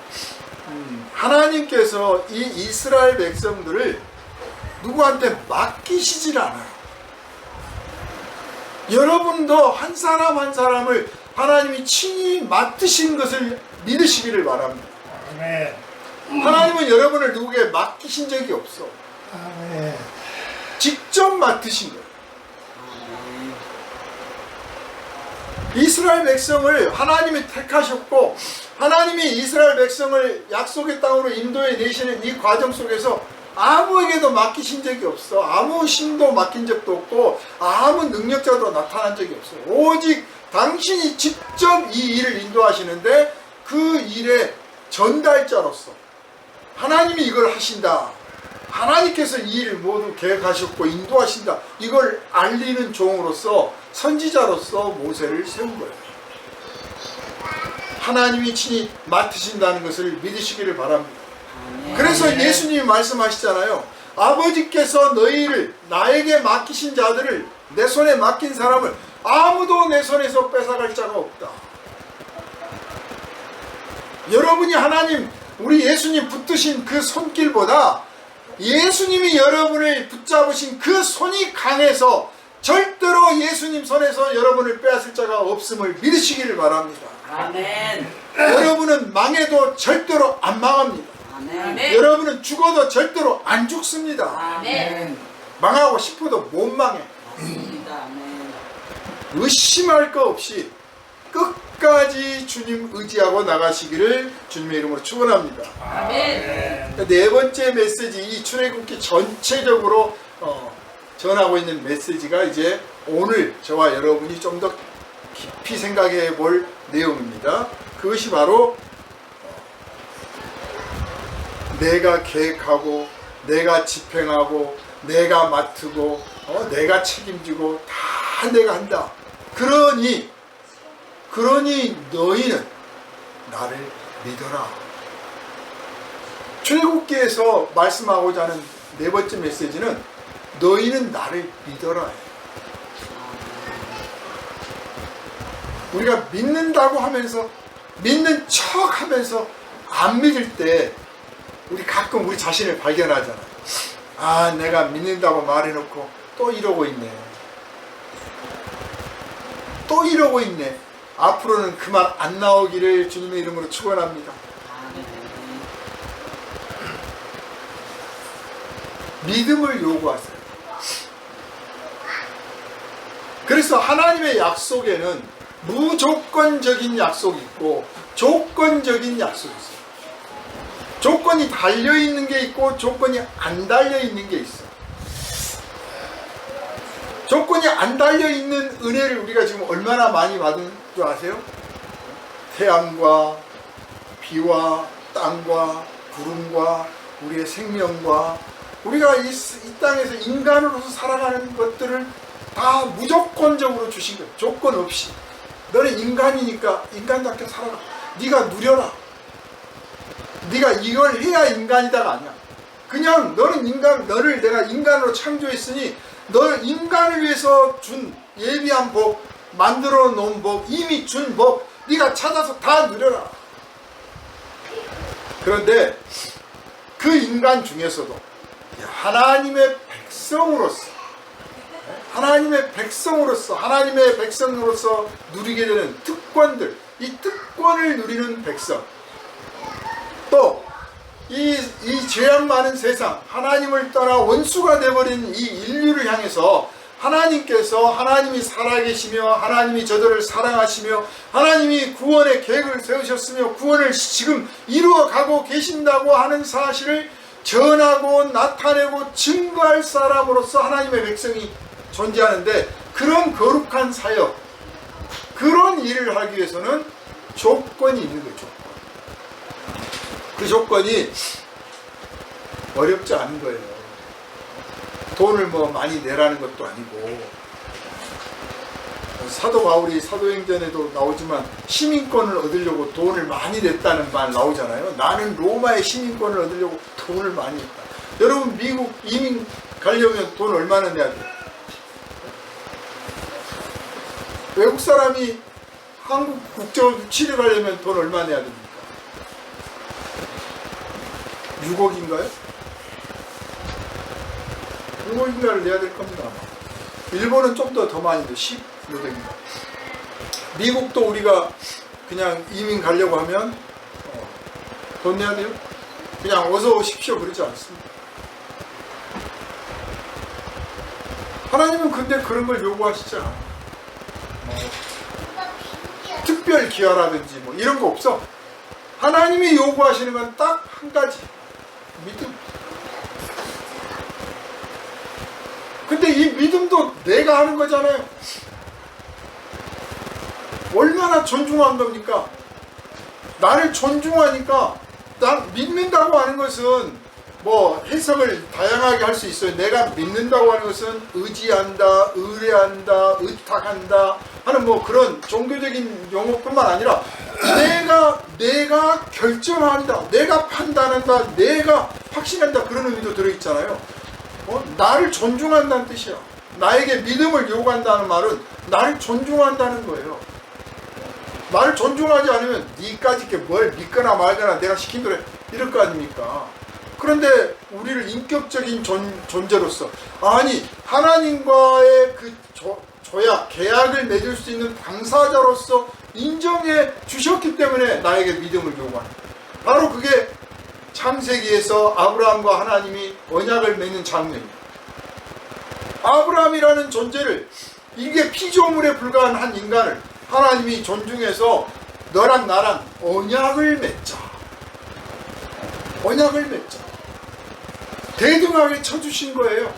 S1: 하나님께서 이 이스라엘 백성들을 누구한테 맡기시질 않아요. 여러분도 한 사람 한 사람을 하나님이 친히 맡으신 것을 믿으시기를 바랍니다.
S3: 아멘.
S1: 하나님은 여러분을 누구에게 맡기신 적이 없어.
S3: 아멘.
S1: 직접 맡으신 거예요. 이스라엘 백성을 하나님이 택하셨고, 하나님이 이스라엘 백성을 약속의 땅으로 인도해 내시는 이 과정 속에서 아무에게도 맡기신 적이 없어. 아무 신도 맡긴 적도 없고 아무 능력자도 나타난 적이 없어. 오직 당신이 직접 이 일을 인도하시는데 그 일의 전달자로서 하나님이 이걸 하신다, 하나님께서 이 일을 모두 계획하셨고 인도하신다. 이걸 알리는 종으로서 선지자로서 모세를 세운 거예요. 하나님이 친히 맡으신다는 것을 믿으시기를 바랍니다. 그래서 예수님이 말씀하시잖아요. 아버지께서 너희를 나에게 맡기신 자들을 내 손에 맡긴 사람을 아무도 내 손에서 뺏어갈 자가 없다. 여러분이 하나님 우리 예수님 붙드신 그 손길보다 예수님이 여러분을 붙잡으신 그 손이 강해서 절대로 예수님 손에서 여러분을 빼앗을 자가 없음을 믿으시기를 바랍니다.
S4: 아멘.
S1: 여러분은 망해도 절대로 안 망합니다.
S4: 아멘.
S1: 여러분은 죽어도 절대로 안 죽습니다.
S2: 아멘.
S1: 망하고 싶어도 못 망해.
S4: 맞습니다. 아멘.
S1: 의심할 거 없이 끝까지 주님 의지하고 나가시기를 주님의 이름으로 축원합니다.
S2: 아멘.
S1: 네 번째 메시지, 이 출애굽기 전체적으로 전하고 있는 메시지가 이제 오늘 저와 여러분이 좀 더 깊이 생각해 볼 내용입니다. 그것이 바로 내가 계획하고 내가 집행하고 내가 맡고 내가 책임지고 다 내가 한다. 그러니 너희는 나를 믿어라. 출애굽기에서 말씀하고자 하는 네 번째 메시지는 너희는 나를 믿어라. 우리가 믿는다고 하면서 믿는 척 하면서 안 믿을 때 우리 가끔 우리 자신을 발견하잖아요. 아, 내가 믿는다고 말해놓고 또 이러고 있네. 또 이러고 있네. 앞으로는 그 말 안 나오기를 주님의 이름으로 축원합니다. 믿음을 요구하세요. 그래서 하나님의 약속에는 무조건적인 약속이 있고 조건적인 약속이 있어요. 조건이 달려있는 게 있고 조건이 안 달려있는 게 있어요. 조건이 안 달려있는 은혜를 우리가 지금 얼마나 많이 받은 줄 아세요? 태양과 비와 땅과 구름과 우리의 생명과 우리가 이 땅에서 인간으로서 살아가는 것들을 다 무조건적으로 주신 거예요. 조건 없이. 너는 인간이니까 인간답게 살아라. 네가 누려라. 네가 이걸 해야 인간이다가 아니야. 그냥 너를 내가 인간으로 창조했으니 너 인간을 위해서 준 예비한 복, 만들어 놓은 복, 이미 준 복 네가 찾아서 다 누려라. 그런데 그 인간 중에서도 하나님의 백성으로서 누리게 되는 특권들, 이 특권을 누리는 백성, 또 이 죄악 많은 세상, 하나님을 떠나 원수가 되어버린 이 인류를 향해서 하나님이 살아계시며 하나님이 저들을 사랑하시며 하나님이 구원의 계획을 세우셨으며 구원을 지금 이루어가고 계신다고 하는 사실을 전하고 나타내고 증거할 사람으로서 하나님의 백성이 존재하는데, 그런 거룩한 사역, 그런 일을 하기 위해서는 조건이 있는 거죠. 그 조건이 어렵지 않은 거예요. 돈을 많이 내라는 것도 아니고, 사도 바울이 사도행전에도 나오지만 시민권을 얻으려고 돈을 많이 냈다는 말 나오잖아요. 나는 로마의 시민권을 얻으려고 돈을 많이 냈다. 여러분, 미국 이민 가려면 돈 얼마나 내야 돼요? 외국 사람이 한국 국적을 취득하려면 돈 얼마 내야 됩니까? 6억인가요? 6억인가를 내야 될 겁니다. 일본은 좀 더 많이 돼. 10몇억인가. 미국도 우리가 그냥 이민 가려고 하면 돈 내야 돼요? 그냥 어서 오십시오 그러지 않습니다. 하나님은 근데 그런 걸 요구하시지 않아요. 특별 기여라든지 이런 거 없어. 하나님이 요구하시는 건 딱 한 가지, 믿음. 근데 이 믿음도 내가 하는 거잖아요. 얼마나 존중한 겁니까? 나를 존중하니까, 난 믿는다고 하는 것은 뭐 해석을 다양하게 할 수 있어요. 내가 믿는다고 하는 것은 의지한다, 의뢰한다, 의탁한다 하는 뭐 그런 종교적인 용어뿐만 아니라 내가 결정한다, 내가 판단한다, 내가 확신한다 그런 의미도 들어있잖아요. 나를 존중한다는 뜻이야. 나에게 믿음을 요구한다는 말은 나를 존중한다는 거예요. 나를 존중하지 않으면 니까지 뭘 믿거나 말거나 내가 시킨 대로 이럴 거 아닙니까? 그런데 우리를 인격적인 존재로서 아니 하나님과의 그 조약, 계약을 맺을 수 있는 당사자로서 인정해 주셨기 때문에 나에게 믿음을 요구하는 바로 그게 창세기에서 아브라함과 하나님이 언약을 맺는 장면입니다. 아브라함이라는 존재를 이게 피조물에 불과한 한 인간을 하나님이 존중해서 너랑 나랑 언약을 맺자. 언약을 맺자. 대등하게 쳐주신 거예요.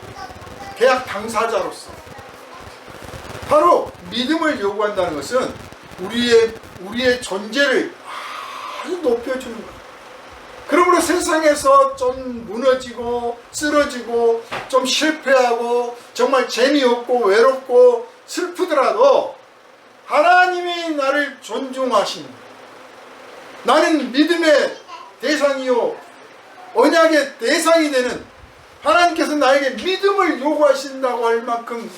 S1: 계약 당사자로서. 바로 믿음을 요구한다는 것은 우리의 존재를 아주 높여주는 거예요. 그러므로 세상에서 좀 무너지고 쓰러지고 좀 실패하고 정말 재미없고 외롭고 슬프더라도 하나님이 나를 존중하시는 나는 믿음의 대상이요 언약의 대상이 되는 하나님께서 나에게 믿음을 요구하신다고 할 만큼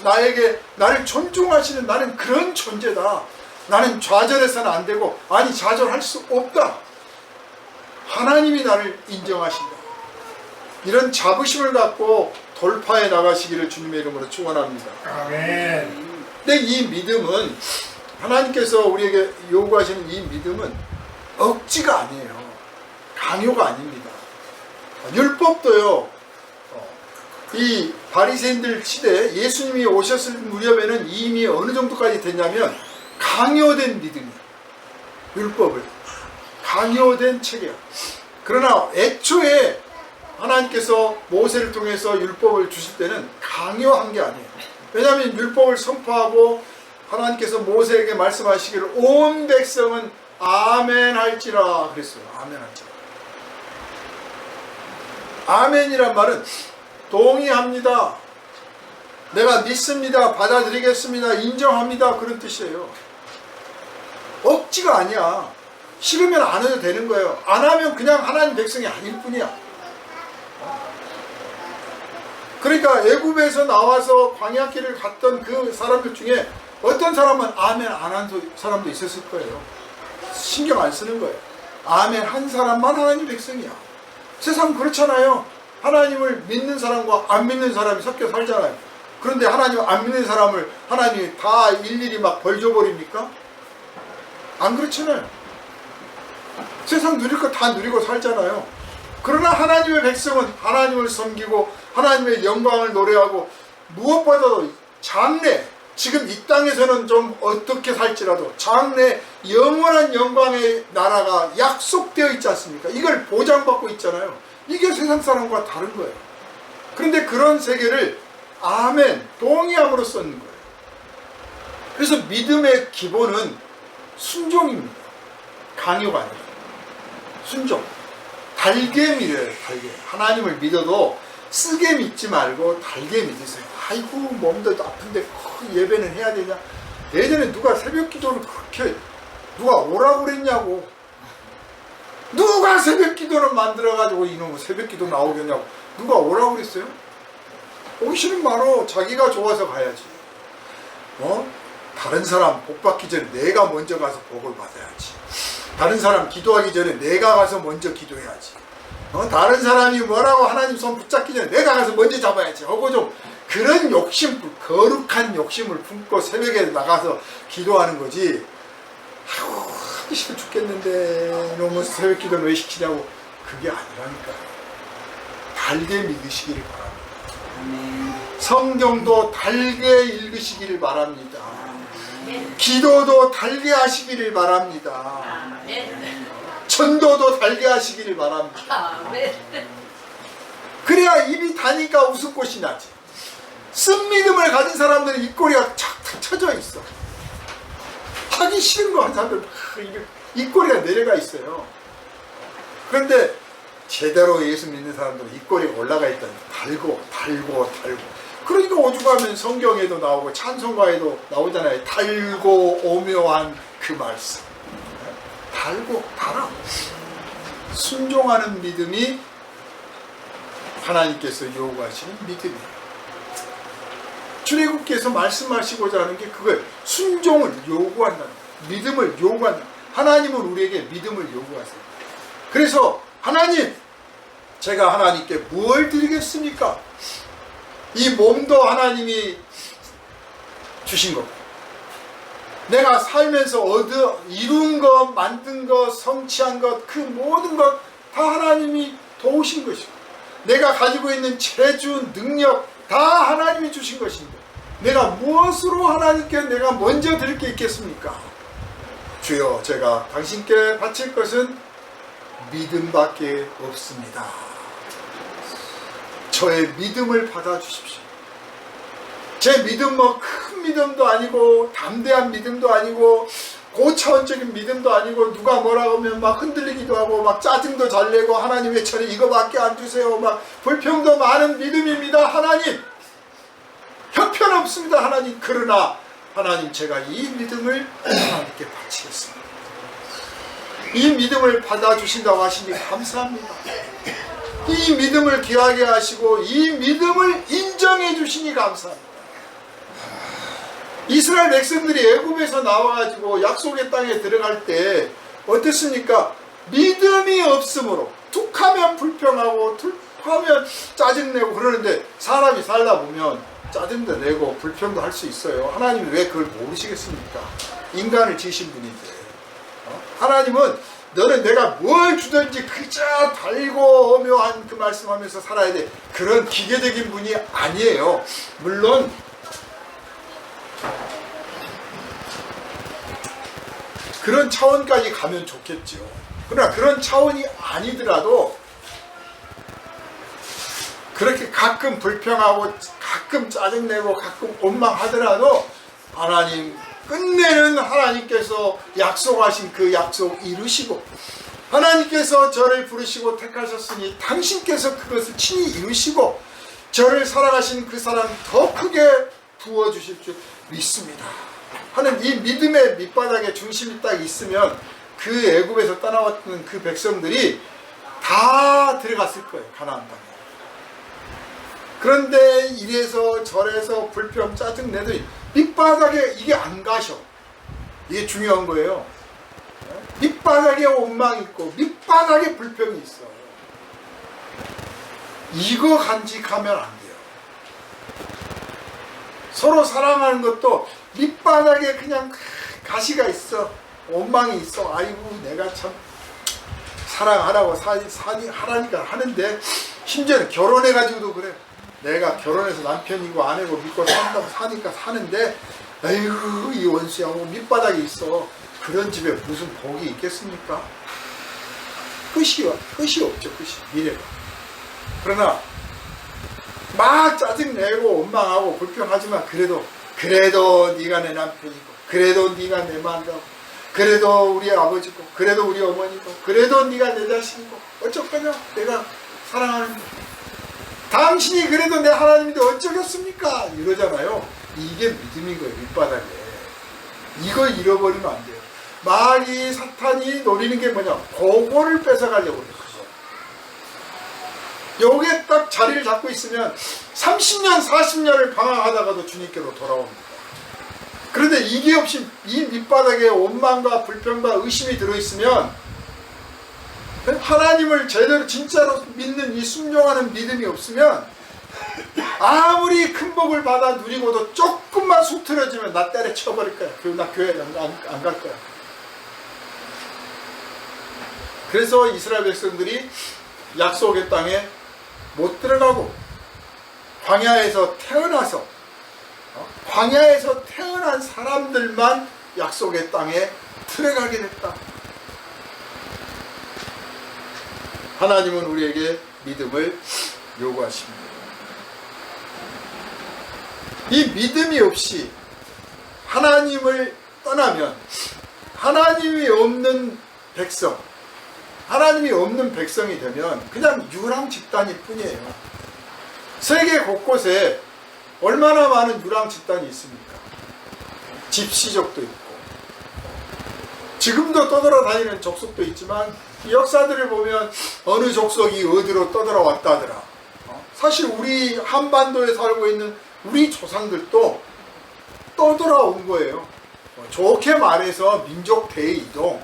S1: 나를 존중하시는 나는 그런 존재다. 나는 좌절해서는 안 되고 아니 좌절할 수 없다. 하나님이 나를 인정하신다. 이런 자부심을 갖고 돌파해 나가시기를 주님의 이름으로 축원합니다.
S3: 아멘.
S1: 근데 이 믿음은 하나님께서 우리에게 요구하시는 이 믿음은 억지가 아니에요. 강요가 아닙니다. 율법도요. 이 바리새인들 시대에 예수님이 오셨을 무렵에는 이미 어느 정도까지 됐냐면 강요된 믿음이에요. 율법을 강요된 체계야. 그러나 애초에 하나님께서 모세를 통해서 율법을 주실 때는 강요한 게 아니에요. 왜냐하면 율법을 선포하고 하나님께서 모세에게 말씀하시기를 온 백성은 아멘 할지라 그랬어요. 아멘 할지라. 아멘이란 말은 동의합니다. 내가 믿습니다. 받아들이겠습니다. 인정합니다. 그런 뜻이에요. 억지가 아니야. 싫으면 안 해도 되는 거예요. 안 하면 그냥 하나님 백성이 아닐 뿐이야. 그러니까 애굽에서 나와서 광야길을 갔던 그 사람들 중에 어떤 사람은 아멘 안 한 사람도 있었을 거예요. 신경 안 쓰는 거예요. 아멘 한 사람만 하나님 백성이야. 세상 그렇잖아요. 하나님을 믿는 사람과 안 믿는 사람이 섞여 살잖아요. 그런데 하나님 안 믿는 사람을 하나님이 다 일일이 막 벌 줘버립니까? 안 그렇잖아요. 세상 누릴 거 다 누리고 살잖아요. 그러나 하나님의 백성은 하나님을 섬기고 하나님의 영광을 노래하고 무엇보다도 장래, 지금 이 땅에서는 좀 어떻게 살지라도 장래 영원한 영광의 나라가 약속되어 있지 않습니까? 이걸 보장받고 있잖아요. 이게 세상 사람과 다른 거예요. 그런데 그런 세계를 아멘, 동의함으로 쓰는 거예요. 그래서 믿음의 기본은 순종입니다. 강요가 아니에요. 순종. 달게 믿어요. 달게. 하나님을 믿어도 쓰게 믿지 말고 달게 믿으세요. 아이고 몸도 아픈데 예배는 해야 되냐. 예전에 누가 새벽 기도를 그렇게 누가 오라고 그랬냐고. 누가 새벽 기도를 만들어가지고 이놈 새벽 기도 나오겠냐고. 누가 오라고 그랬어요? 오기 싫은 말로 자기가 좋아서 가야지. 다른 사람 복 받기 전에 내가 먼저 가서 복을 받아야지. 다른 사람 기도하기 전에 내가 가서 먼저 기도해야지. 다른 사람이 뭐라고 하나님 손 붙잡기 전에 내가 가서 먼저 잡아야지 하고 좀 그런 욕심, 거룩한 욕심을 품고 새벽에 나가서 기도하는 거지. 아이고 하기 싫어 죽겠는데 너무 새벽 기도는 왜 시키냐고. 그게 아니라니까요. 달게 믿으시기를 바랍니다. 성경도 달게 읽으시기를 바랍니다. 기도도 달게 하시기를 바랍니다. 전도도 달게 하시기를 바랍니다. 그래야 입이 다니까 웃음꽃이 나지. 쓴 믿음을 가진 사람들은 입꼬리가 착착 쳐져 있어. 하기 싫은 거 한 사람들 입꼬리가 내려가 있어요. 그런데 제대로 예수 믿는 사람들은 입꼬리가 올라가 있다니 달고. 그러니까 오죽하면 성경에도 나오고 찬송가에도 나오잖아요. 달고 오묘한 그 말씀. 달고 달아. 순종하는 믿음이 하나님께서 요구하시는 믿음이에요. 출애굽기에서 말씀하시고자 하는 게 그걸 순종을 요구한다. 믿음을 요구한다. 하나님은 우리에게 믿음을 요구하세요. 그래서 하나님, 제가 하나님께 뭘 드리겠습니까? 이 몸도 하나님이 주신 것, 내가 살면서 이룬 것, 만든 것, 성취한 것, 그 모든 것 다 하나님이 도우신 것이고, 내가 가지고 있는 재주, 능력 다 하나님이 주신 것인데 내가 무엇으로 하나님께 내가 먼저 드릴 게 있겠습니까? 주여, 제가 당신께 바칠 것은 믿음밖에 없습니다. 저의 믿음을 받아주십시오. 제 믿음 큰 믿음도 아니고 담대한 믿음도 아니고 고차원적인 믿음도 아니고 누가 뭐라고 하면 막 흔들리기도 하고 막 짜증도 잘 내고 하나님 왜 저를 이거밖에 안 주세요 막 불평도 많은 믿음입니다. 하나님, 형편없습니다. 하나님, 그러나 하나님, 제가 이 믿음을 하나님께 바치겠습니다. 이 믿음을 받아주신다고 하시니 감사합니다. 이 믿음을 귀하게 하시고 이 믿음을 인정해 주시니 감사합니다. 이스라엘 백성들이 애굽에서 나와가지고 약속의 땅에 들어갈 때 어땠습니까? 믿음이 없으므로 툭하면 불평하고 툭하면 짜증내고 그러는데, 사람이 살다 보면 짜증도 내고 불평도 할 수 있어요. 하나님이 왜 그걸 모르시겠습니까? 인간을 지으신 분인데. 하나님은 너는 내가 뭘 주든지 그저 달고 오묘한 그 말씀하면서 살아야 돼, 그런 기계적인 분이 아니에요. 물론 그런 차원까지 가면 좋겠죠. 그러나 그런 차원이 아니더라도 그렇게 가끔 불평하고 가끔 짜증내고 가끔 원망하더라도 하나님, 끝내는 하나님께서 약속하신 그 약속 이루시고, 하나님께서 저를 부르시고 택하셨으니 당신께서 그것을 친히 이루시고 저를 사랑하신 그 사랑 더 크게 부어주실 줄 믿습니다 하는 이 믿음의 밑바닥에 중심이 딱 있으면 그 애굽에서 떠나왔던 그 백성들이 다 들어갔을 거예요, 가나안 땅에. 그런데 이래서 저래서 불평 짜증 내더니 밑바닥에 이게 안 가셔. 이게 중요한 거예요. 밑바닥에 원망이 있고 밑바닥에 불평이 있어. 이거 간직하면 안 돼요. 서로 사랑하는 것도 밑바닥에 그냥 가시가 있어, 원망이 있어. 아이고 내가 참 사랑하라고 하라니까 하는데, 심지어는 결혼해가지고도 그래. 내가 결혼해서 남편이고 아내고 믿고 산다고 사니까 사는데 아이고 이 원수하고 밑바닥에 있어. 그런 집에 무슨 복이 있겠습니까? 끝이 없죠. 끝이, 미래가. 그러나 막 짜증내고 원망하고 불평하지만 그래도 네가 내 남편이고, 그래도 네가 내 마누라고, 그래도 우리 아버지고, 그래도 우리 어머니고, 그래도 네가 내 자식이고, 어쩌거냐, 내가 사랑하는 거. 당신이 그래도 내 하나님인데 어쩌겠습니까? 이러잖아요. 이게 믿음인 거예요, 밑바닥에. 이걸 잃어버리면 안 돼요. 막 이 사탄이 노리는 게 뭐냐, 그거를 뺏어가려고 그래요. 여기에 딱 자리를 잡고 있으면 30년, 40년을 방황하다가도 주님께로 돌아옵니다. 그런데 이게 없이 이 밑바닥에 원망과 불평과 의심이 들어있으면, 하나님을 제대로 진짜로 믿는 이 순종하는 믿음이 없으면 아무리 큰 복을 받아 누리고도 조금만 수틀어지면 나 때려쳐버릴 거야. 나 교회 안 갈 거야. 그래서 이스라엘 백성들이 약속의 땅에 못 들어가고 광야에서 태어난 사람들만 약속의 땅에 들어가게 됐다. 하나님은 우리에게 믿음을 요구하십니다. 이 믿음이 없이 하나님을 떠나면, 하나님이 없는 백성, 하나님이 없는 백성이 되면 그냥 유랑 집단일 뿐이에요. 세계 곳곳에 얼마나 많은 유랑 집단이 있습니까? 집시족도 있고 지금도 떠돌아다니는 족속도 있지만 역사들을 보면 어느 족속이 어디로 떠돌아왔다더라. 사실 우리 한반도에 살고 있는 우리 조상들도 떠돌아온 거예요. 좋게 말해서 민족 대이동.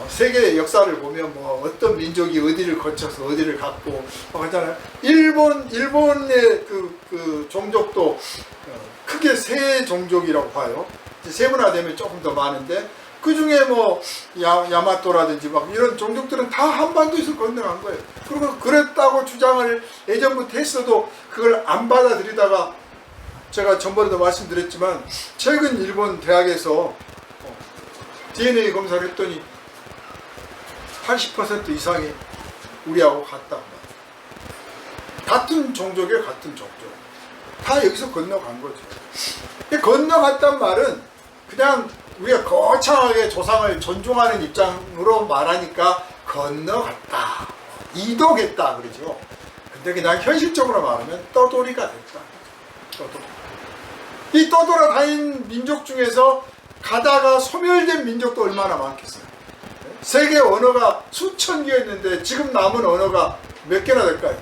S1: 세계 역사를 보면 어떤 민족이 어디를 거쳐서 어디를 갔고 하잖아요. 일본의 그 종족도 크게 세 종족이라고 봐요. 세분화되면 조금 더 많은데 그 중에 야마토라든지 막 이런 종족들은 다 한반도에서 건너간 거예요. 그리고 그랬다고 주장을 예전부터 했어도 그걸 안 받아들이다가 제가 전번에도 말씀드렸지만 최근 일본 대학에서 DNA 검사를 했더니 80% 이상이 우리하고 같다. 같은 종족이에요. 같은 종족. 다 여기서 건너간 거죠. 건너갔단 말은 그냥 우리가 거창하게 조상을 존중하는 입장으로 말하니까 건너갔다. 이동했다 그러죠. 근데 그냥 현실적으로 말하면 떠돌이가 됐다. 떠돌이. 이 떠돌아다닌 민족 중에서 가다가 소멸된 민족도 얼마나 많겠어요. 세계 언어가 수천 개였는데 지금 남은 언어가 몇 개나 될까요?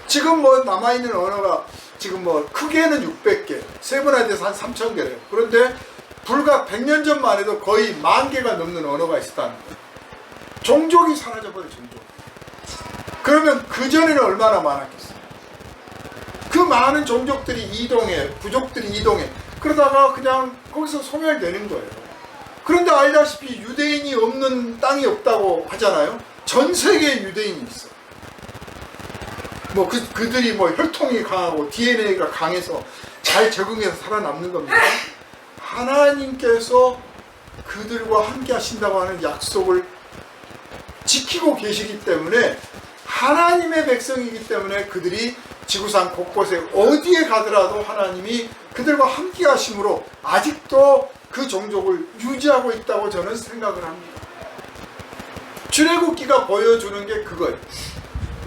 S1: 지금 남아있는 언어가 지금 크게는 600개, 세분화돼서 한 3,000개래요. 그런데 불과 100년 전만 해도 거의 10,000개가 넘는 언어가 있었다는 거예요. 종족이 사라져버려, 종족. 그러면 그전에는 얼마나 많았겠어요? 그 많은 종족들이 이동해, 부족들이 이동해. 그러다가 그냥 거기서 소멸되는 거예요. 그런데 알다시피 유대인이 없는 땅이 없다고 하잖아요. 전 세계에 유대인이 있어. 그들이 혈통이 강하고 DNA가 강해서 잘 적응해서 살아남는 겁니다. 하나님께서 그들과 함께 하신다고 하는 약속을 지키고 계시기 때문에 하나님의 백성이기 때문에 그들이 지구상 곳곳에 어디에 가더라도 하나님이 그들과 함께 하심으로 아직도 그 종족을 유지하고 있다고 저는 생각을 합니다. 출애굽기가 보여주는 게 그거예요.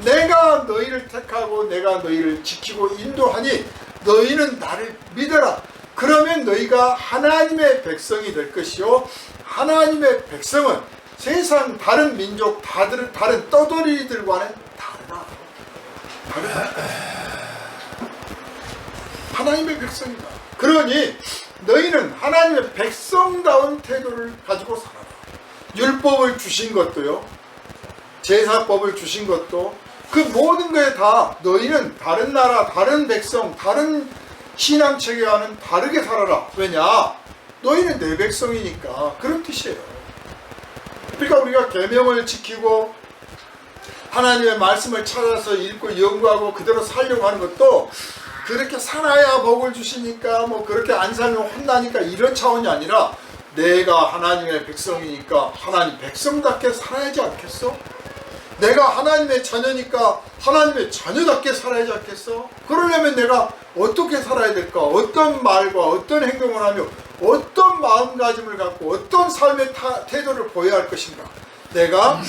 S1: 내가 너희를 택하고 내가 너희를 지키고 인도하니 너희는 나를 믿어라. 그러면 너희가 하나님의 백성이 될 것이요 하나님의 백성은 세상 다른 민족 다른 떠돌이들과는 다르다. 하나님의 백성이다. 그러니 너희는 하나님의 백성다운 태도를 가지고 살아라. 율법을 주신 것도요, 제사법을 주신 것도, 그 모든 것에 다 너희는 다른 나라, 다른 백성, 다른 신앙체계와는 다르게 살아라. 왜냐? 너희는 내 백성이니까. 그런 뜻이에요. 그러니까 우리가 계명을 지키고 하나님의 말씀을 찾아서 읽고 연구하고 그대로 살려고 하는 것도 그렇게 살아야 복을 주시니까 그렇게 안 살면 혼나니까 이런 차원이 아니라 내가 하나님의 백성이니까 하나님 백성답게 살아야지 않겠어? 내가 하나님의 자녀니까 하나님의 자녀답게 살아야지 않겠어? 그러려면 내가 어떻게 살아야 될까? 어떤 말과 어떤 행동을 하며 어떤 마음가짐을 갖고 어떤 삶의 태도를 보여야 할 것인가? 내가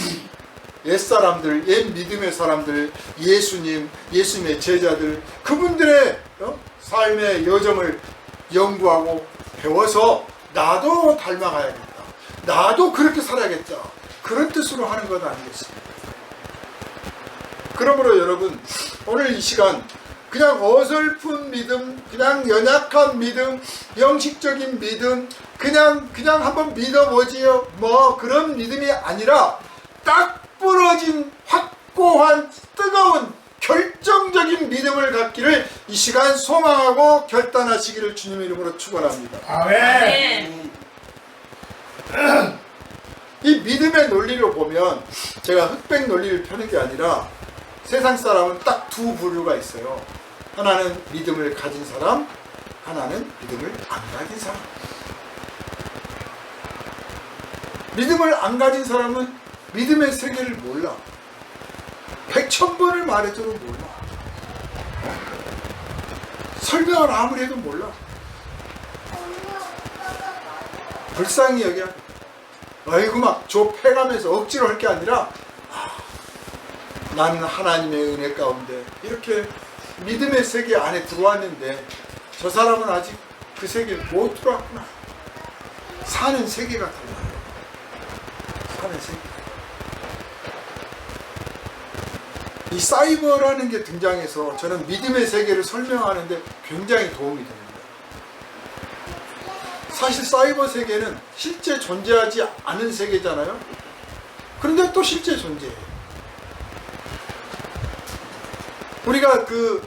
S1: 옛사람들, 옛 믿음의 사람들, 예수님의 제자들, 그분들의 삶의 여정을 연구하고 배워서 나도 닮아가야겠다. 나도 그렇게 살아야겠다. 그런 뜻으로 하는 것 아니겠습니까? 그러므로 여러분, 오늘 이 시간 그냥 어설픈 믿음, 그냥 연약한 믿음, 형식적인 믿음, 그냥 한번 믿어보지요. 그런 믿음이 아니라 딱 부러진 확고한 뜨거운 결정적인 믿음을 갖기를 이 시간 소망하고 결단하시기를 주님 이름으로 축원합니다.
S3: 아멘.
S1: 이 믿음의 논리를 보면 제가 흑백 논리를 펴는 게 아니라 세상 사람은 딱 두 부류가 있어요. 하나는 믿음을 가진 사람, 하나는 믿음을 안 가진 사람. 믿음을 안 가진 사람은 믿음의 세계를 몰라. 100,000번을 말해줘도 몰라. 설명을 아무리 해도 몰라. 불쌍히 여겨야 돼. 아이고 막 좁혀가면서 억지로 할 게 아니라 나는 하나님의 은혜 가운데 이렇게 믿음의 세계 안에 들어왔는데 저 사람은 아직 그 세계에 못 들어왔구나. 사는 세계가 달라요. 사는 세계. 이 사이버라는 게 등장해서 저는 믿음의 세계를 설명하는데 굉장히 도움이 됩니다. 사실 사이버 세계는 실제 존재하지 않은 세계잖아요. 그런데 또 실제 존재해요. 우리가 그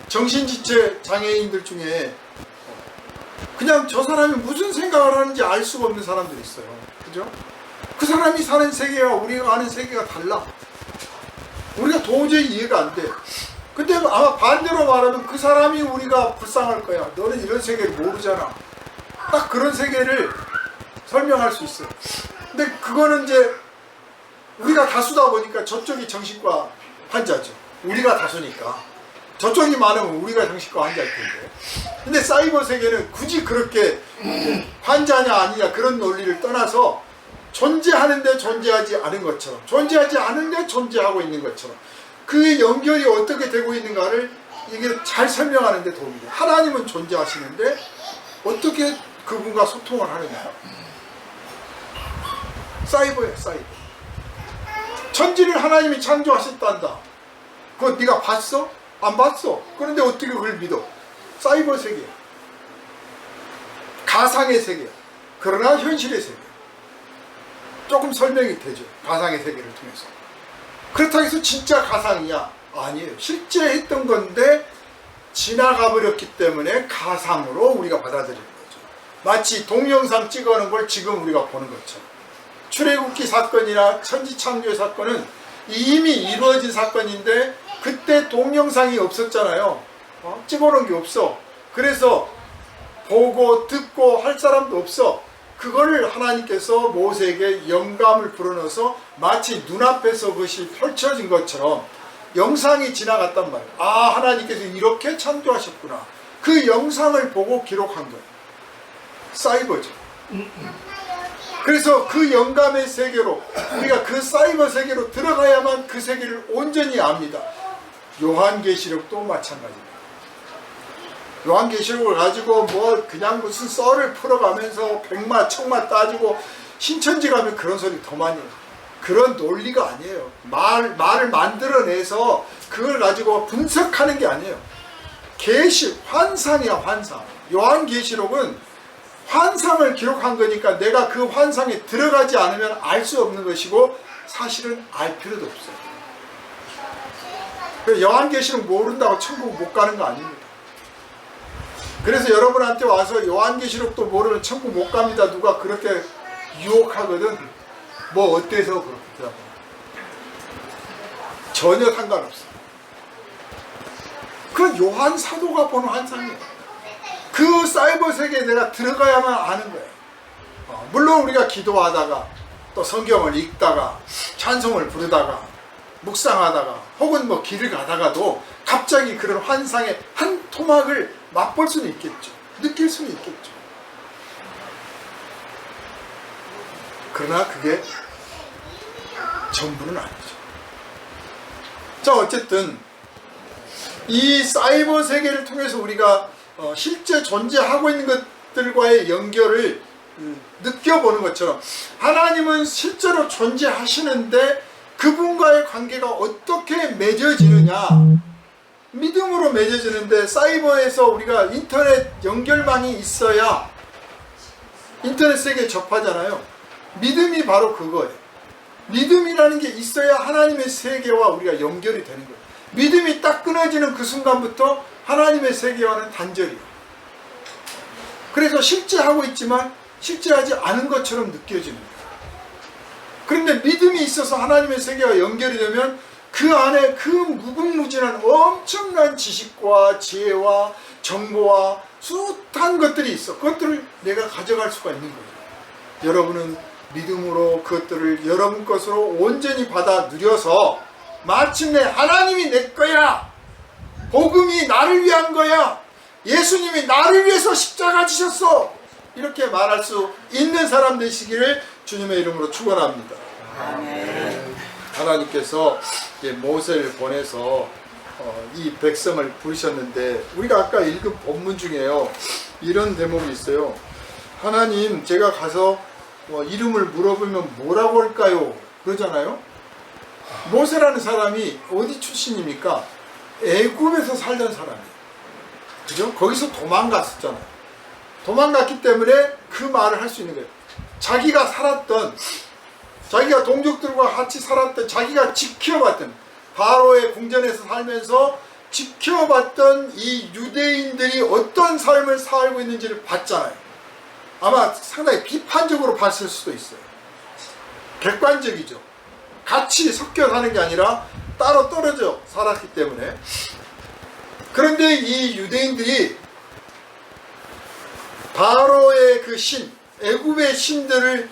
S1: 정신지체 장애인들 중에 그냥 저 사람이 무슨 생각을 하는지 알 수가 없는 사람들이 있어요. 그죠? 그 사람이 사는 세계와 우리가 아는 세계가 달라. 우리가 도저히 이해가 안 돼. 근데 아마 반대로 말하면 그 사람이 우리가 불쌍할 거야. 너는 이런 세계를 모르잖아. 딱 그런 세계를 설명할 수 있어요. 근데 그거는 이제 우리가 다수다 보니까 저쪽이 정신과 환자죠. 우리가 다수니까. 저쪽이 많으면 우리가 정신과 환자일 텐데. 근데 사이버 세계는 굳이 그렇게 환자냐 아니냐 그런 논리를 떠나서 존재하는데 존재하지 않은 것처럼, 존재하지 않은데 존재하고 있는 것처럼 그 연결이 어떻게 되고 있는가를 이게 잘 설명하는 데 도움이 돼요. 하나님은 존재하시는데 어떻게 그분과 소통을 하느냐. 사이버예요, 사이버. 천지를 하나님이 창조하셨단다. 그거 네가 봤어? 안 봤어. 그런데 어떻게 그걸 믿어? 사이버 세계. 가상의 세계. 그러나 현실의 세계. 조금 설명이 되죠. 가상의 세계를 통해서. 그렇다고 해서 진짜 가상이야? 아니에요. 실제 했던 건데 지나가 버렸기 때문에 가상으로 우리가 받아들이는 거죠. 마치 동영상 찍어놓은 걸 지금 우리가 보는 것처럼. 출애굽기 사건이나 천지창조의 사건은 이미 이루어진 사건인데 그때 동영상이 없었잖아요. 찍어놓은 게 없어. 그래서 보고 듣고 할 사람도 없어. 그거를 하나님께서 모세에게 영감을 불어넣어서 마치 눈앞에서 그것이 펼쳐진 것처럼 영상이 지나갔단 말이에요. 아, 하나님께서 이렇게 창조하셨구나. 그 영상을 보고 기록한 거예요. 사이버죠. 그래서 그 영감의 세계로 우리가 그 사이버 세계로 들어가야만 그 세계를 온전히 압니다. 요한계시록도 마찬가지입니다. 요한계시록을 가지고 뭐 그냥 무슨 썰을 풀어가면서 백마 청마 따지고 신천지 가면 그런 소리 더 많이 해요. 그런 논리가 아니에요. 말을 만들어내서 그걸 가지고 분석하는 게 아니에요. 계시, 환상이야, 환상. 요한계시록은 환상을 기록한 거니까 내가 그 환상에 들어가지 않으면 알 수 없는 것이고 사실은 알 필요도 없어요. 요한계시록 모른다고 천국 못 가는 거 아닙니다. 그래서 여러분한테 와서 요한계시록도 모르면 천국 못 갑니다. 누가 그렇게 유혹하거든. 뭐 어때서 그렇게 하고. 전혀 상관없어. 그건 요한 사도가 보는 환상이에요. 그 사이버 세계에 내가 들어가야만 아는 거예요. 물론 우리가 기도하다가 또 성경을 읽다가 찬송을 부르다가 묵상하다가 혹은 뭐 길을 가다가도 갑자기 그런 환상의 한 토막을 맛볼 수는 있겠죠. 느낄 수는 있겠죠. 그러나 그게 전부는 아니죠. 자, 어쨌든 이 사이버 세계를 통해서 우리가 실제 존재하고 있는 것들과의 연결을 느껴보는 것처럼 하나님은 실제로 존재하시는데 그분과의 관계가 어떻게 맺어지느냐. 믿음으로 맺어지는데 사이버에서 우리가 인터넷 연결망이 있어야 인터넷 세계에 접하잖아요. 믿음이 바로 그거예요. 믿음이라는 게 있어야 하나님의 세계와 우리가 연결이 되는 거예요. 믿음이 딱 끊어지는 그 순간부터 하나님의 세계와는 단절이에요. 그래서 실제 하고 있지만 실제하지 않은 것처럼 느껴지는 거예요. 그런데 믿음이 있어서 하나님의 세계와 연결이 되면 그 안에 그 무궁무진한 엄청난 지식과 지혜와 정보와 숱한 것들이 있어. 그것들을 내가 가져갈 수가 있는 거예요. 여러분은 믿음으로 그것들을 여러분 것으로 온전히 받아 누려서 마침내 하나님이 내 거야. 복음이 나를 위한 거야. 예수님이 나를 위해서 십자가 지셨어. 이렇게 말할 수 있는 사람 되시기를 주님의 이름으로 축원합니다.
S4: 아멘.
S1: 하나님께서 이제 모세를 보내서 이 백성을 부르셨는데, 우리가 아까 읽은 본문 중에요, 이런 대목이 있어요. 하나님, 제가 가서 이름을 물어보면 뭐라고 할까요? 그러잖아요. 모세라는 사람이 어디 출신입니까? 애굽에서 살던 사람이에요. 그죠? 거기서 도망갔었잖아요. 도망갔기 때문에 그 말을 할 수 있는 거예요. 자기가 살았던, 자기가 동족들과 같이 살았던, 자기가 지켜봤던, 바로의 궁전에서 살면서 지켜봤던 이 유대인들이 어떤 삶을 살고 있는지를 봤잖아요. 아마 상당히 비판적으로 봤을 수도 있어요. 객관적이죠. 같이 섞여 사는 게 아니라 따로 떨어져 살았기 때문에. 그런데 이 유대인들이 바로의 그 신, 애굽의 신들을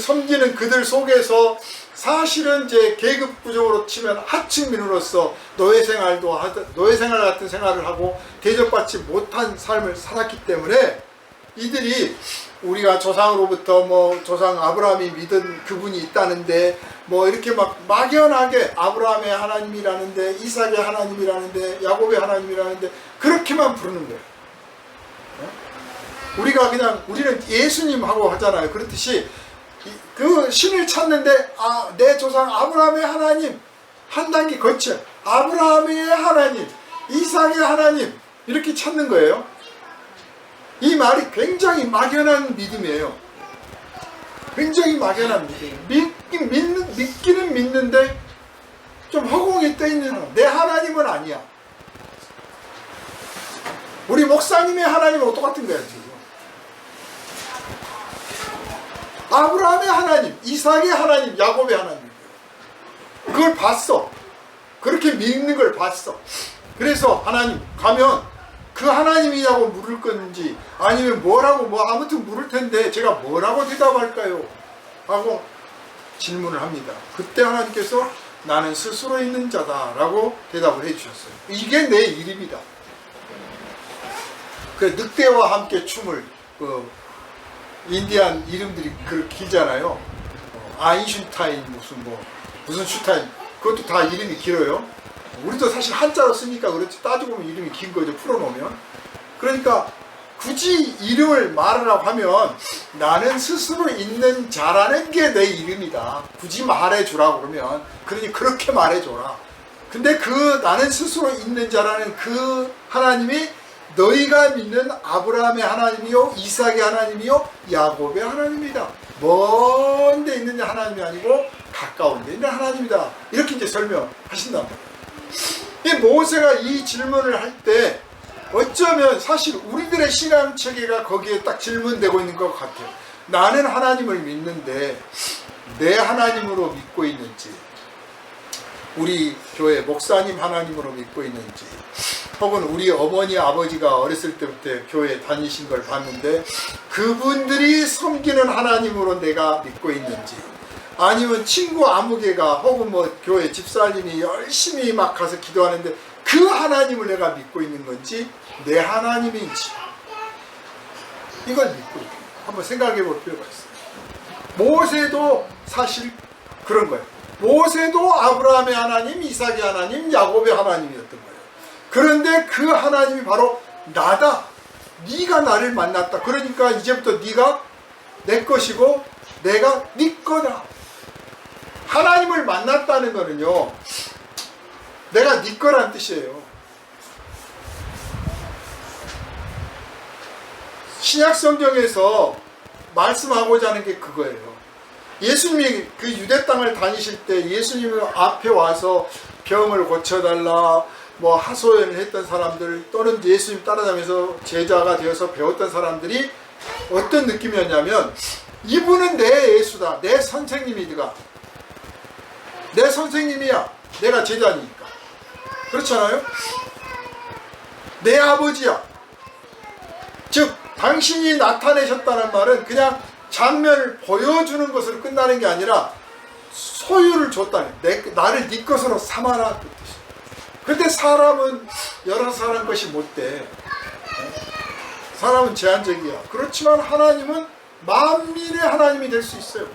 S1: 섬기는 그들 속에서 사실은 이제 계급 구조로 치면 하층민으로서 노예 생활 같은 생활을 하고 대접받지 못한 삶을 살았기 때문에, 이들이 우리가 조상으로부터 조상 아브라함이 믿은 그분이 있다는데, 이렇게 막연하게 아브라함의 하나님이라는데, 이삭의 하나님이라는데, 야곱의 하나님이라는데, 그렇게만 부르는 거예요. 우리가 그냥, 우리는 예수님하고 하잖아요. 그렇듯이 그 신을 찾는데, 내 조상 아브라함의 하나님, 한 단계 거쳐 아브라함의 하나님, 이삭의 하나님, 이렇게 찾는 거예요. 이 말이 굉장히 막연한 믿음이에요. 굉장히 막연한 믿음이에요. 믿기는 믿는데 좀 허공에 떠있는, 내 하나님은 아니야. 우리 목사님의 하나님하고 똑같은 거야 지금. 아브라함의 하나님, 이삭의 하나님, 야곱의 하나님, 그걸 봤어. 그렇게 믿는 걸 봤어. 그래서 하나님 가면 그 하나님이라고 물을 건지, 아니면 뭐라고 아무튼 물을 텐데 제가 뭐라고 대답할까요? 하고 질문을 합니다. 그때 하나님께서 나는 스스로 있는 자다라고 대답을 해주셨어요. 이게 내 이름이다. 그 늑대와 함께 춤을, 인디안 이름들이 길잖아요. 아인슈타인 무슨 슈타인, 그것도 다 이름이 길어요. 우리도 사실 한자로 쓰니까 그렇지, 따지고 보면 이름이 긴 거죠, 풀어놓으면. 그러니까 굳이 이름을 말하라고 하면 나는 스스로 있는 자라는 게 내 이름이다. 굳이 말해주라고 그러면, 그러니 그렇게 말해줘라. 근데 그 나는 스스로 있는 자라는 그 하나님이 너희가 믿는 아브라함의 하나님이요, 이삭의 하나님이요, 야곱의 하나님이다. 먼 데 있는 하나님이 아니고 가까운 데 있는 하나님이다. 이렇게 이제 설명하신단 말이에요. 이 모세가 이 질문을 할 때 어쩌면 사실 우리들의 신앙 체계가 거기에 딱 질문되고 있는 것 같아요. 나는 하나님을 믿는데 내 하나님으로 믿고 있는지, 우리 교회 목사님 하나님으로 믿고 있는지, 혹은 우리 어머니 아버지가 어렸을 때부터 교회 다니신 걸 봤는데 그분들이 섬기는 하나님으로 내가 믿고 있는지, 아니면 친구 아무개가 혹은 교회 집사님이 열심히 막 가서 기도하는데 그 하나님을 내가 믿고 있는 건지, 내 하나님인지, 이걸 믿고 있는, 한번 생각해 볼 필요가 있어요. 모세도 사실 그런 거예요. 모세도 아브라함의 하나님, 이삭의 하나님, 야곱의 하나님이었던 거예요. 그런데 그 하나님이 바로 나다. 네가 나를 만났다. 그러니까 이제부터 네가 내 것이고 내가 네 거다. 하나님을 만났다는 거는요, 내가 네 거란 뜻이에요. 신약 성경에서 말씀하고자 하는 게 그거예요. 예수님이 그 유대 땅을 다니실 때 예수님 앞에 와서 병을 고쳐달라, 하소연을 했던 사람들, 또는 예수님 따라다니면서 제자가 되어서 배웠던 사람들이 어떤 느낌이었냐면, 이분은 내 예수다, 내 선생님이다, 내 선생님이야, 내가 제자니까. 그렇잖아요? 내 아버지야. 즉 당신이 나타내셨다는 말은 그냥 장면을 보여주는 것으로 끝나는 게 아니라 소유를 줬다는, 나를 네 것으로 삼아라, 그 뜻이에요. 근데 사람은 여러 사람 것이 못돼. 사람은 제한적이야. 그렇지만 하나님은 만민의 하나님이 될 수 있어요.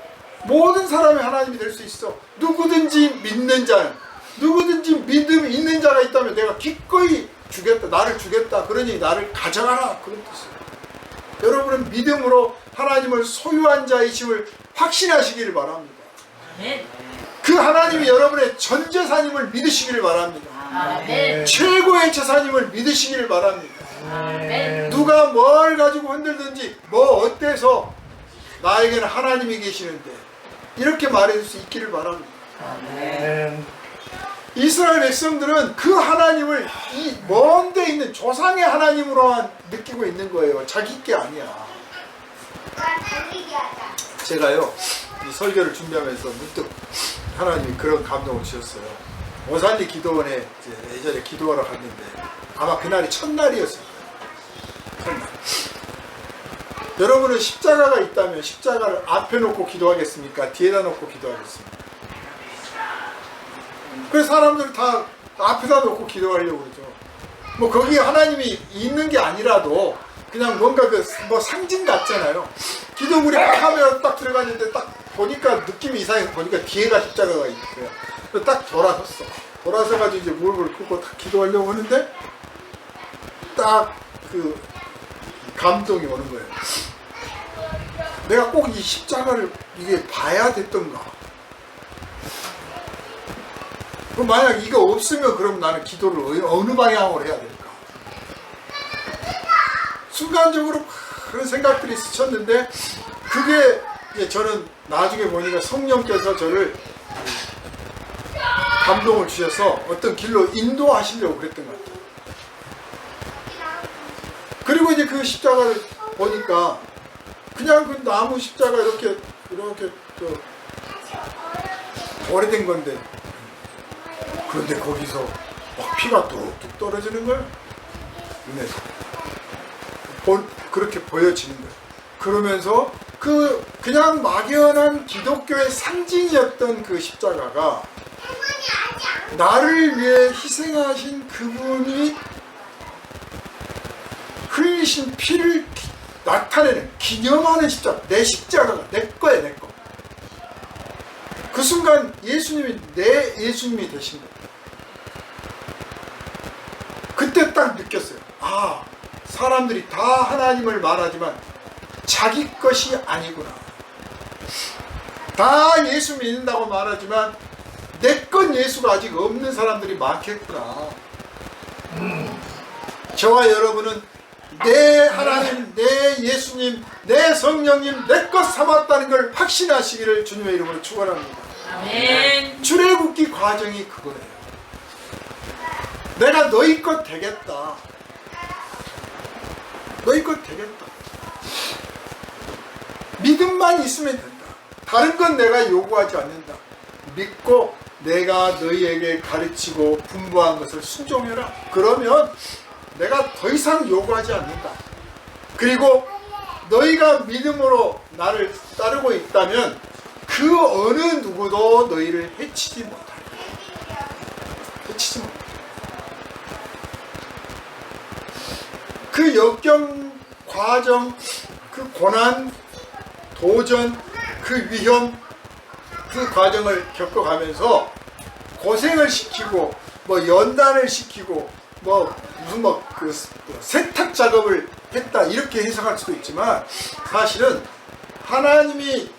S1: 모든 사람이 하나님이 될 수 있어. 누구든지 믿는 자, 누구든지 믿음 있는 자가 있다면 내가 기꺼이 주겠다, 나를 주겠다, 그러니 나를 가져가라, 그런 뜻이에요. 여러분은 믿음으로 하나님을 소유한 자이심을 확신하시기를 바랍니다.
S4: 아멘.
S1: 그 하나님이 여러분의 전 재산임을 믿으시기를 바랍니다.
S4: 아멘.
S1: 최고의 재산임을 믿으시기를 바랍니다.
S4: 아멘.
S1: 누가 뭘 가지고 흔들든지 뭐 어때서 나에게는 하나님이 계시는데, 이렇게 말해줄 수 있기를 바랍니다.
S3: 아멘.
S1: 이스라엘 백성들은 그 하나님을 이 먼 데 있는 조상의 하나님으로만 느끼고 있는 거예요. 자기 게 아니야. 제가요, 이 설교를 준비하면서 문득 하나님이 그런 감동을 주셨어요. 오산리 기도원에 이제 예전에 기도하러 갔는데 아마 그날이 첫날이었을 거예요. 첫날. 여러분은 십자가가 있다면 십자가를 앞에 놓고 기도하겠습니까? 뒤에다 놓고 기도하겠습니까? 그래서 사람들 다 앞에다 놓고 기도하려고 그러죠. 뭐 거기에 하나님이 있는 게 아니라도 그냥 뭔가 그 뭐 상징 같잖아요. 기도물이 딱 하면 딱 들어갔는데 딱 보니까 느낌이 이상해서 보니까 뒤에가 십자가가 있어요. 그래서 딱 돌아섰어. 돌아서가지고 이제 무릎을 꿇고 딱 기도하려고 하는데 딱 그 감동이 오는 거예요. 내가 꼭 이 십자가를 이게 봐야 됐던가. 그럼 만약 이거 없으면 그럼 나는 기도를 어느 방향으로 해야 될까? 순간적으로 그런 생각들이 스쳤는데, 그게 이제 저는 나중에 보니까 성령께서 저를 감동을 주셔서 어떤 길로 인도하시려고 그랬던 것 같아요. 그리고 이제 그 십자가를 보니까 그냥 그 나무 십자가 이렇게 오래된 건데, 그런데 거기서 막 피가 뚝뚝 떨어지는 거예요. 눈에서. 그렇게 보여지는 거예요. 그러면서 그냥 막연한 기독교의 상징이었던 그 십자가가 나를 위해 희생하신 그분이 흘리신 피를 나타내는, 기념하는 십자가. 내 십자가가 내 거야, 내 거. 그 순간 예수님이 내 예수님이 되신 거예요. 그때 딱 느꼈어요. 아, 사람들이 다 하나님을 말하지만 자기 것이 아니구나. 다 예수 믿는다고 말하지만 내 건 예수가 아직 없는 사람들이 많겠구나. 저와 여러분은 내 하나님, 내 예수님, 내 성령님 내 것 삼았다는 걸 확신하시기를 주님의 이름으로 축원합니다.
S4: 아멘.
S1: 출애굽기 과정이 그거예요. 내가 너희 것 되겠다. 너희 것 되겠다. 믿음만 있으면 된다. 다른 건 내가 요구하지 않는다. 믿고 내가 너희에게 가르치고 분부한 것을 순종해라. 그러면 내가 더 이상 요구하지 않는다. 그리고 너희가 믿음으로 나를 따르고 있다면 그 어느 누구도 너희를 해치지 못할 거야. 해치지 못할 거야. 그 역경 과정, 그 고난, 도전, 그 위험, 그 과정을 겪어가면서 고생을 시키고 뭐 연단을 시키고 뭐 무슨 그 세탁 작업을 했다 이렇게 해석할 수도 있지만, 사실은 하나님이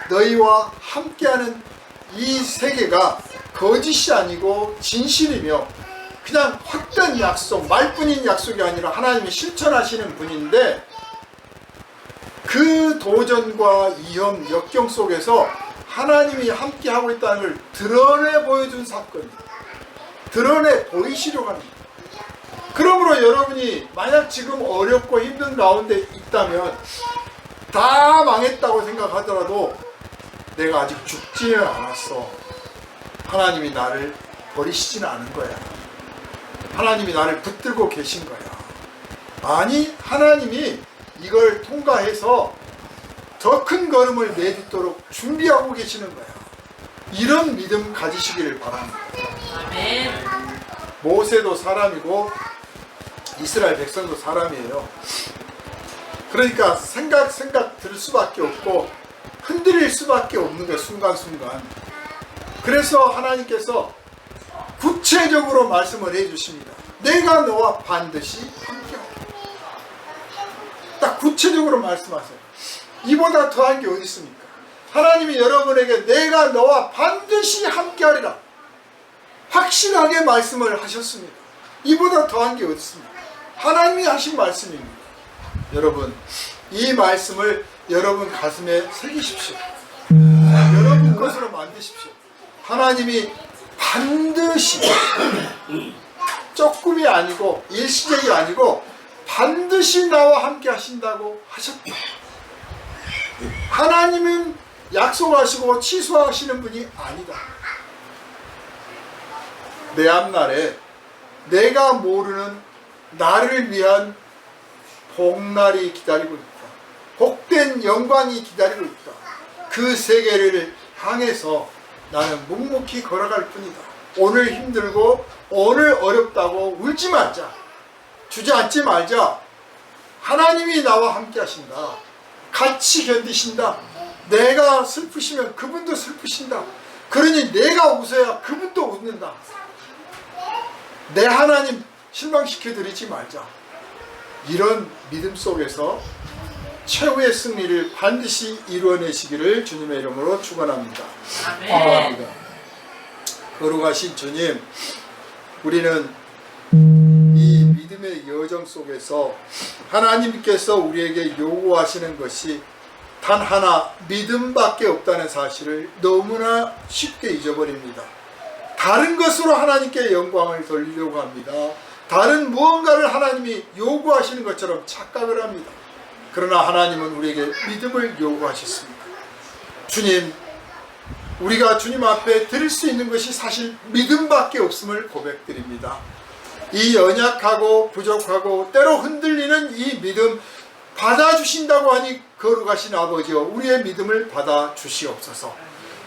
S1: 너희와 함께하는 이 세계가 거짓이 아니고 진실이며 그냥 헛된 약속, 말뿐인 약속이 아니라 하나님이 실천하시는 분인데, 그 도전과 위험, 역경 속에서 하나님이 함께하고 있다는 걸 드러내 보여준 사건이에요. 드러내 보이시려고 하는 거예요. 그러므로 여러분이 만약 지금 어렵고 힘든 가운데 있다면, 다 망했다고 생각하더라도 내가 아직 죽지는 않았어. 하나님이 나를 버리시지는 않은 거야. 하나님이 나를 붙들고 계신 거야. 아니, 하나님이 이걸 통과해서 더 큰 걸음을 내딛도록 준비하고 계시는 거야. 이런 믿음 가지시기를 바랍니다.
S4: 아멘.
S1: 모세도 사람이고 이스라엘 백성도 사람이에요. 그러니까 생각 들 수밖에 없고 흔들릴 수밖에 없는 거예요. 순간순간. 그래서 하나님께서 구체적으로 말씀을 해주십니다. 내가 너와 반드시 함께하리라. 딱 구체적으로 말씀하세요. 이보다 더한 게 어디 있습니까? 하나님이 여러분에게 내가 너와 반드시 함께하리라 확실하게 말씀을 하셨습니다. 이보다 더한 게 어디 있습니까? 하나님이 하신 말씀입니다. 여러분, 이 말씀을 여러분 가슴에 새기십시오. 여러분 것으로 만드십시오. 하나님이 반드시, 조금이 아니고 일시적이 아니고 반드시 나와 함께 하신다고 하셨다. 하나님은 약속하시고 취소하시는 분이 아니다. 내 앞날에 내가 모르는 나를 위한 복날이 기다리고 있다. 복된 영광이 기다리고 있다. 그 세계를 향해서 나는 묵묵히 걸어갈 뿐이다. 오늘 힘들고 오늘 어렵다고 울지 말자. 주저앉지 말자. 하나님이 나와 함께 하신다. 같이 견디신다. 내가 슬프시면 그분도 슬프신다. 그러니 내가 웃어야 그분도 웃는다. 내 하나님 실망시켜드리지 말자. 이런 믿음 속에서 최후의 승리를 반드시 이루어내시기를 주님의 이름으로 축원합니다.
S4: 아멘.
S1: 거룩하신 주님, 우리는 이 믿음의 여정 속에서 하나님께서 우리에게 요구하시는 것이 단 하나, 믿음밖에 없다는 사실을 너무나 쉽게 잊어버립니다. 다른 것으로 하나님께 영광을 돌리려고 합니다. 다른 무언가를 하나님이 요구하시는 것처럼 착각을 합니다. 그러나 하나님은 우리에게 믿음을 요구하셨습니다. 주님, 우리가 주님 앞에 드릴 수 있는 것이 사실 믿음밖에 없음을 고백드립니다. 이 연약하고 부족하고 때로 흔들리는 이 믿음 받아주신다고 하니 거룩하신 아버지여, 우리의 믿음을 받아주시옵소서.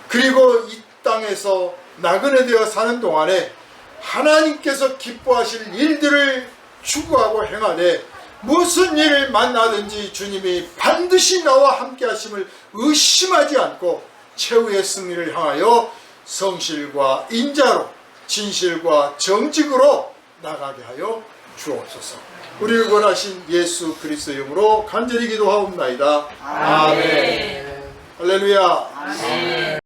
S1: 그리고 이 땅에서 나그네 되어 사는 동안에 하나님께서 기뻐하실 일들을 추구하고 행하되 무슨 일을 만나든지 주님이 반드시 나와 함께 하심을 의심하지 않고 최후의 승리를 향하여 성실과 인자로 진실과 정직으로 나가게 하여 주옵소서. 우리를 원하신 예수 그리스도의 이름으로 간절히 기도하옵나이다. 아멘. 할렐루야.
S4: 아멘.